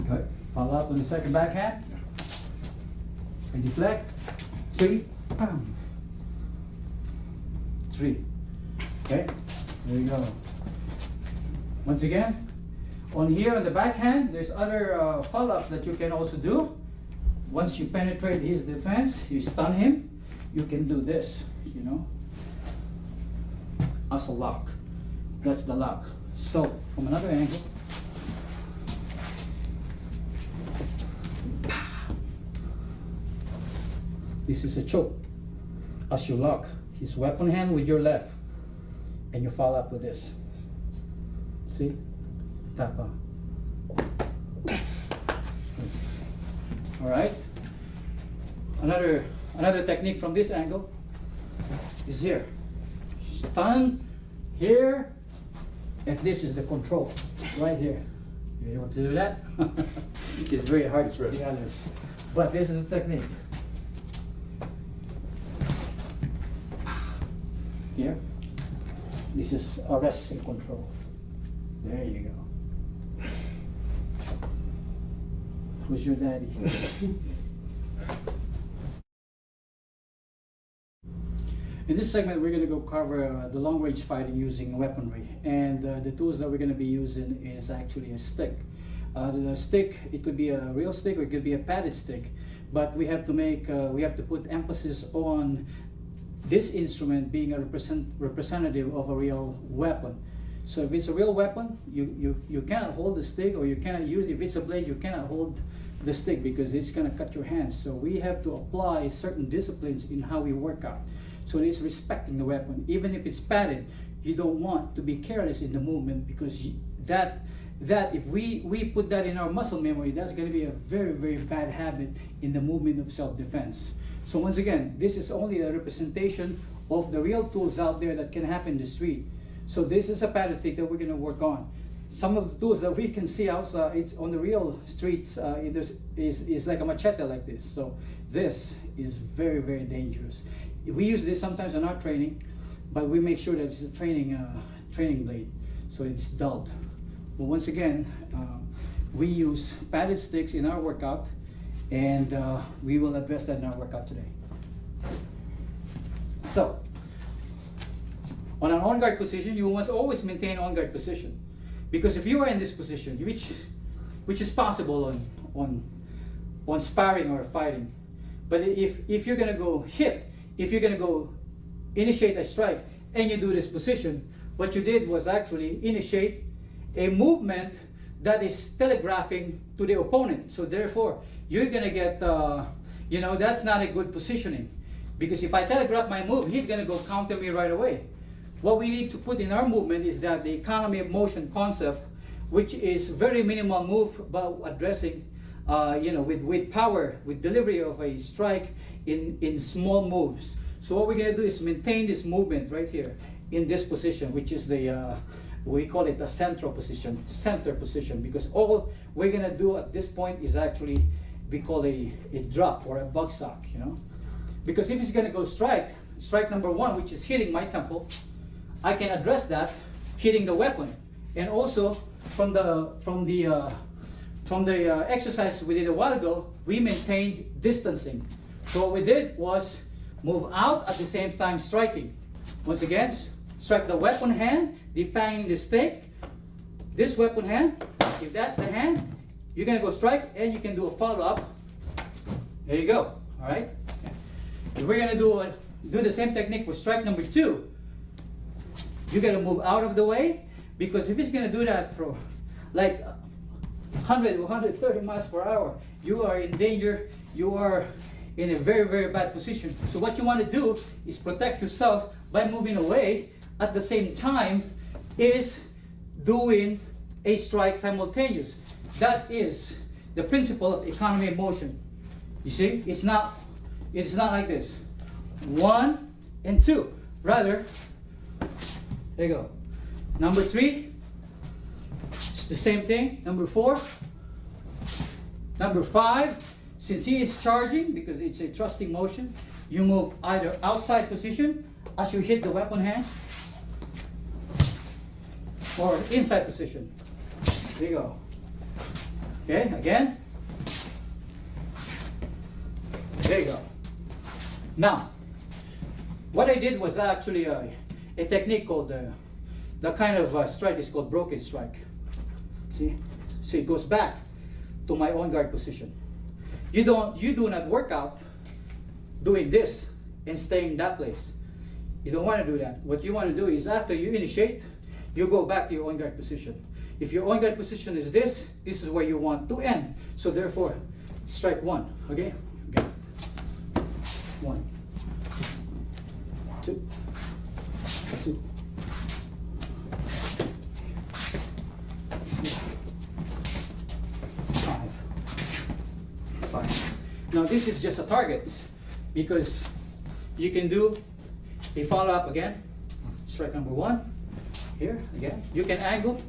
'Good. Follow up on the second backhand. And deflect. 3, 3. Okay, there you go. Once again, on here on the backhand, there's other follow-ups that you can also do. Once you penetrate his defense, you stun him, you can do this, you know, as a lock. That's the lock. So, from another angle, this is a choke. As you lock his weapon hand with your left, and you follow up with this. See? Tap on. All right. Another technique from this angle is here. Stun here, and this is the control right here. You able to do that? It's very hard for the others, but this is a technique. Here, this is arrest and control. There you go. Who's your daddy? In this segment, we're going to go cover the long-range fighting using weaponry, and the tools that we're going to be using is actually a stick. The stick, it could be a real stick or it could be a padded stick, but we have to put emphasis on this instrument being a representative of a real weapon. So if it's a real weapon, you cannot hold the stick, or you cannot use, if it's a blade, you cannot hold the stick because it's going to cut your hands. So we have to apply certain disciplines in how we work out. So it is respecting the weapon. Even if it's padded, you don't want to be careless in the movement, because that if we put that in our muscle memory, that's going to be a very, very bad habit in the movement of self-defense. So once again, this is only a representation of the real tools out there that can happen in the street. So this is a padded stick that we're going to work on. Some of the tools that we can see outside, it's on the real streets, is like a machete like this. So this is very, very dangerous. We use this sometimes in our training, but we make sure that it's a training blade, so it's dulled. But once again, we use padded sticks in our workout, and we will address that in our workout today. So, on an on-guard position, you must always maintain on-guard position, because if you are in this position, which is possible on sparring or fighting, but if you're gonna go hit, if you're gonna go initiate a strike and you do this position, what you did was actually initiate a movement that is telegraphing to the opponent. So therefore, you're gonna get, that's not a good positioning, because if I telegraph my move, he's gonna go counter me right away. What we need to put in our movement is that the economy of motion concept, which is very minimal move, but addressing, with power, with delivery of a strike in small moves. So what we're gonna do is maintain this movement right here in this position, which is the, we call it a central position, center position, because all we're gonna do at this point is actually, we call a drop or a bug sock, because if he's gonna go strike number 1, which is hitting my temple, I can address that hitting the weapon. And also from the exercise we did a while ago, we maintained distancing. So what we did was move out at the same time striking. Once again, strike the weapon hand, defying the stake. This weapon hand, if that's the hand, you're gonna go strike, and you can do a follow-up. There you go. All right. If we're gonna do the same technique for strike number 2, you gotta move out of the way, because if he's gonna do that for like 100 or 130 miles per hour, you are in danger. You are in a very, very bad position. So what you want to do is protect yourself by moving away. At the same time is doing a strike simultaneous. That is the principle of economy of motion. You see, it's not like this. 1 and 2. Rather, there you go. Number 3, it's the same thing. Number 4, number 5. Since he is charging, because it's a thrusting motion, you move either outside position as you hit the weapon hand, or inside position. There you go. Okay, again. There you go. Now, what I did was actually a technique called the kind of strike is called broken strike. See, so it goes back to my on guard position. You do not work out doing this and staying in that place. You don't want to do that. What you want to do is after you initiate, you go back to your on guard position. If your on guard position is this is where you want to end. So therefore, strike 1. Okay? Okay. 1, 2, 2, 5. Now this is just a target because you can do a follow-up again. Strike number 1. Here again. You can angle.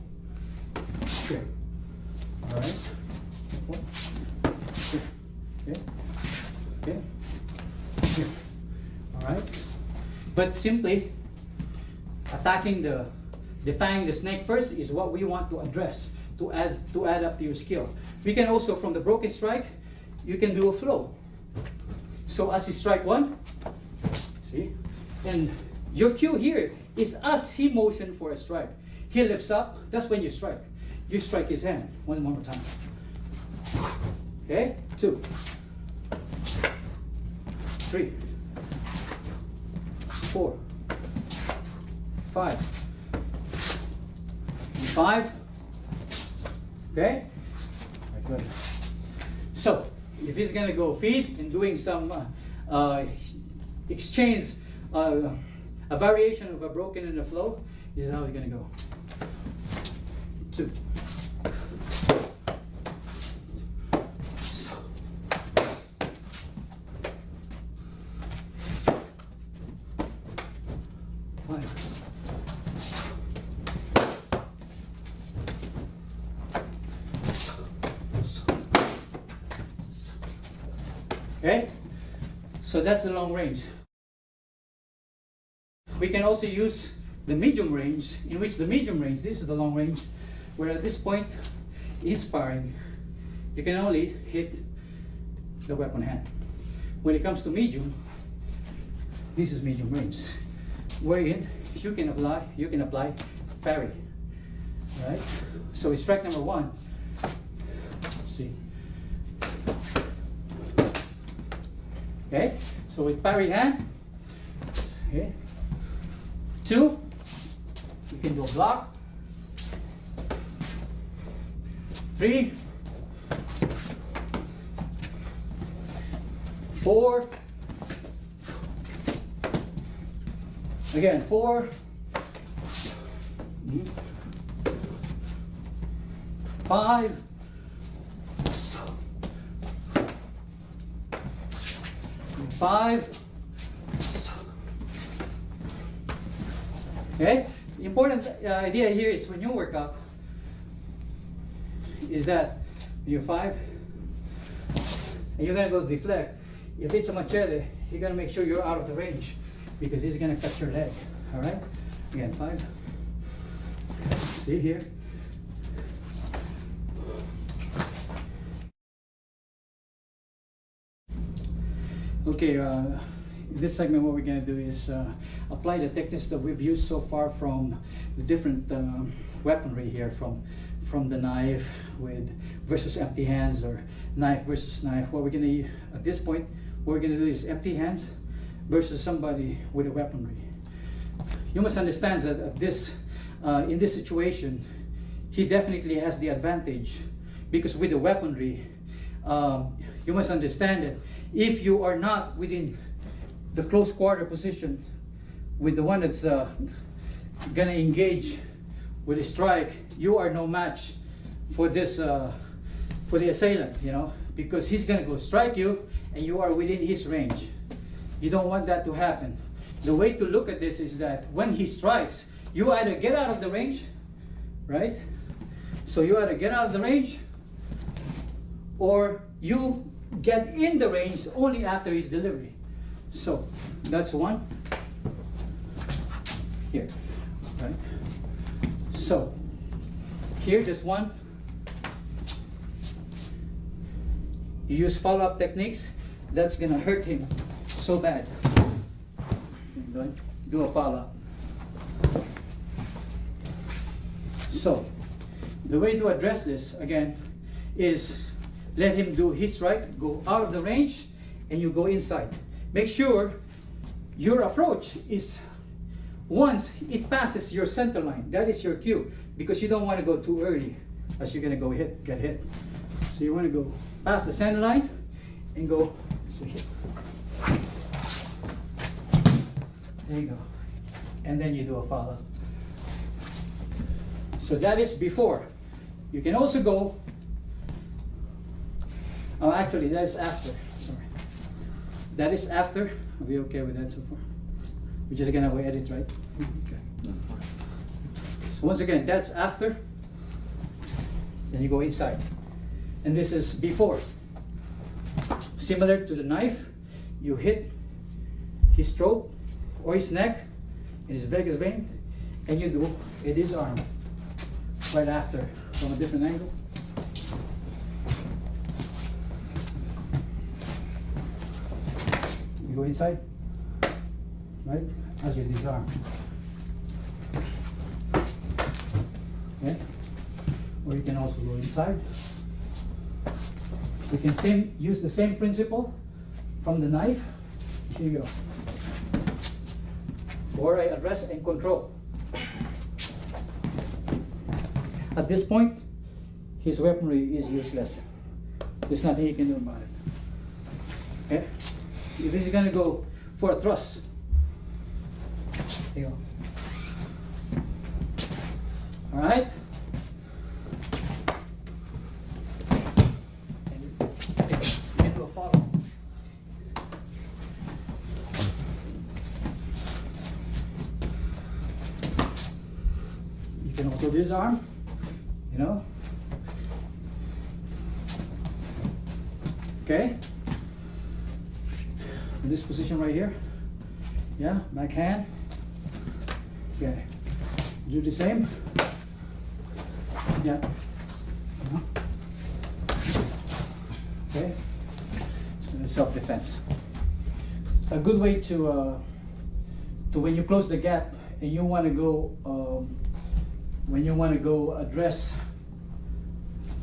Here. All right. 1, 2. Okay. Okay. Here. All right. But simply attacking defying the snake first is what we want to address to add up to your skill. We can also, from the broken strike, you can do a flow. So as you strike 1, see, and your cue here is as he motioned for a strike. He lifts up, that's when you strike. You strike his hand. One more time. Okay, 2, 3, 4, 5, 5. Okay, very good. So if he's gonna go feed and doing some exchange, a variation of a broken and a flow, this is how he's gonna go. 2. Okay, so that's the long range. We can also use the medium range, in which the medium range, this is the long range, where at this point, in sparring, you can only hit the weapon hand. When it comes to medium, this is medium range, wherein you can apply parry. Right? So it's strike number 1. See. Okay, so with parry hand, okay. 2, you can do a block. 3, 4, again 4, 5, 5. Okay, the important idea here is when you work up is that you're 5 and you're gonna go deflect. If it's a machete, you're gonna make sure you're out of the range because he's gonna cut your leg. All right, again 5. See here. Okay, in this segment what we're going to do is apply the techniques that we've used so far from the different weaponry here, from the knife versus empty hands, or knife versus knife. What we're going to, at this point, what we're going to do is empty hands versus somebody with a weaponry. You must understand that at in this situation, he definitely has the advantage because with the weaponry, you must understand that if you are not within the close quarter position with the one that's gonna engage with a strike, you are no match for this for the assailant, you know, because he's gonna go strike you and you are within his range. You don't want that to happen. The way to look at this is that when he strikes, you either get out of the range, right? So you either get out of the range or you get in the range only after his delivery. So that's one. Here, right? So here, just one. You use follow-up techniques, that's gonna hurt him so bad. Do a follow-up. So the way to address this again is let him do his strike, go out of the range, and you go inside. Make sure your approach is once it passes your center line. That is your cue, because you don't want to go too early, as you're gonna go get hit. So you want to go past the center line and go. So hit. There you go, and then you do a follow. So that is before. You can also go. Oh, actually, that is after. Sorry, that is after. Are we okay with that so far? We're just gonna edit, right? Okay. So once again, that's after. Then you go inside, and this is before. Similar to the knife, you hit his throat or his neck in his vagus vein, and you do a disarm right after from a different angle. You go inside, right, as you disarm. Okay? Or you can also go inside. We can use the same principle from the knife. Here you go. For I address and control. At this point, his weaponry is useless. There's nothing he can do about it. Okay? If he's gonna go for a thrust, there you go. All right? And you can do a follow. You can also disarm, you know? Okay? In this position right here, yeah, backhand. Okay, do the same. Yeah. Okay. So that's self-defense. A good way to when you close the gap and you want to go when you want to go address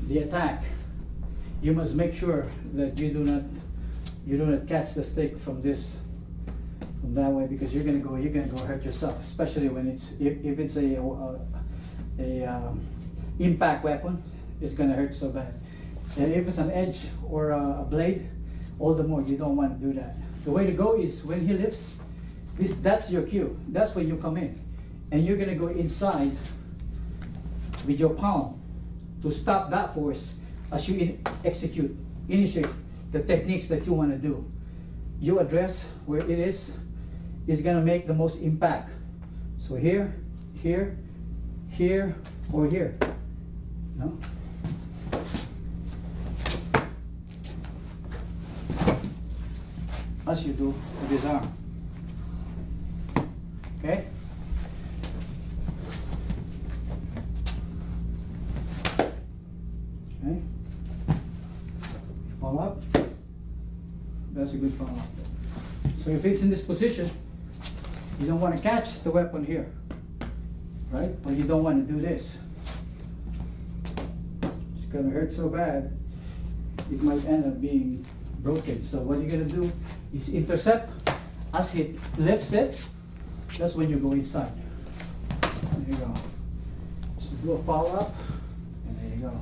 the attack, you must make sure that you do not catch the stick from that way, because you're gonna go hurt yourself, especially when if it's a impact weapon. It's gonna hurt so bad. And if it's an edge or a blade, all the more. You don't want to do that. The way to go is when he lifts, that's your cue. That's when you come in, and you're gonna go inside with your palm to stop that force as you initiate the techniques that you want to do. You address where it is going to make the most impact. So here, here, here, or here. No? As you do with this arm. Okay? Okay? Follow up. That's a good follow up. So if it's in this position, you don't want to catch the weapon here, right? But you don't want to do this. It's going to hurt so bad, it might end up being broken. So what you're going to do is intercept. As he lifts it, that's when you go inside. There you go. So do a follow up, and there you go.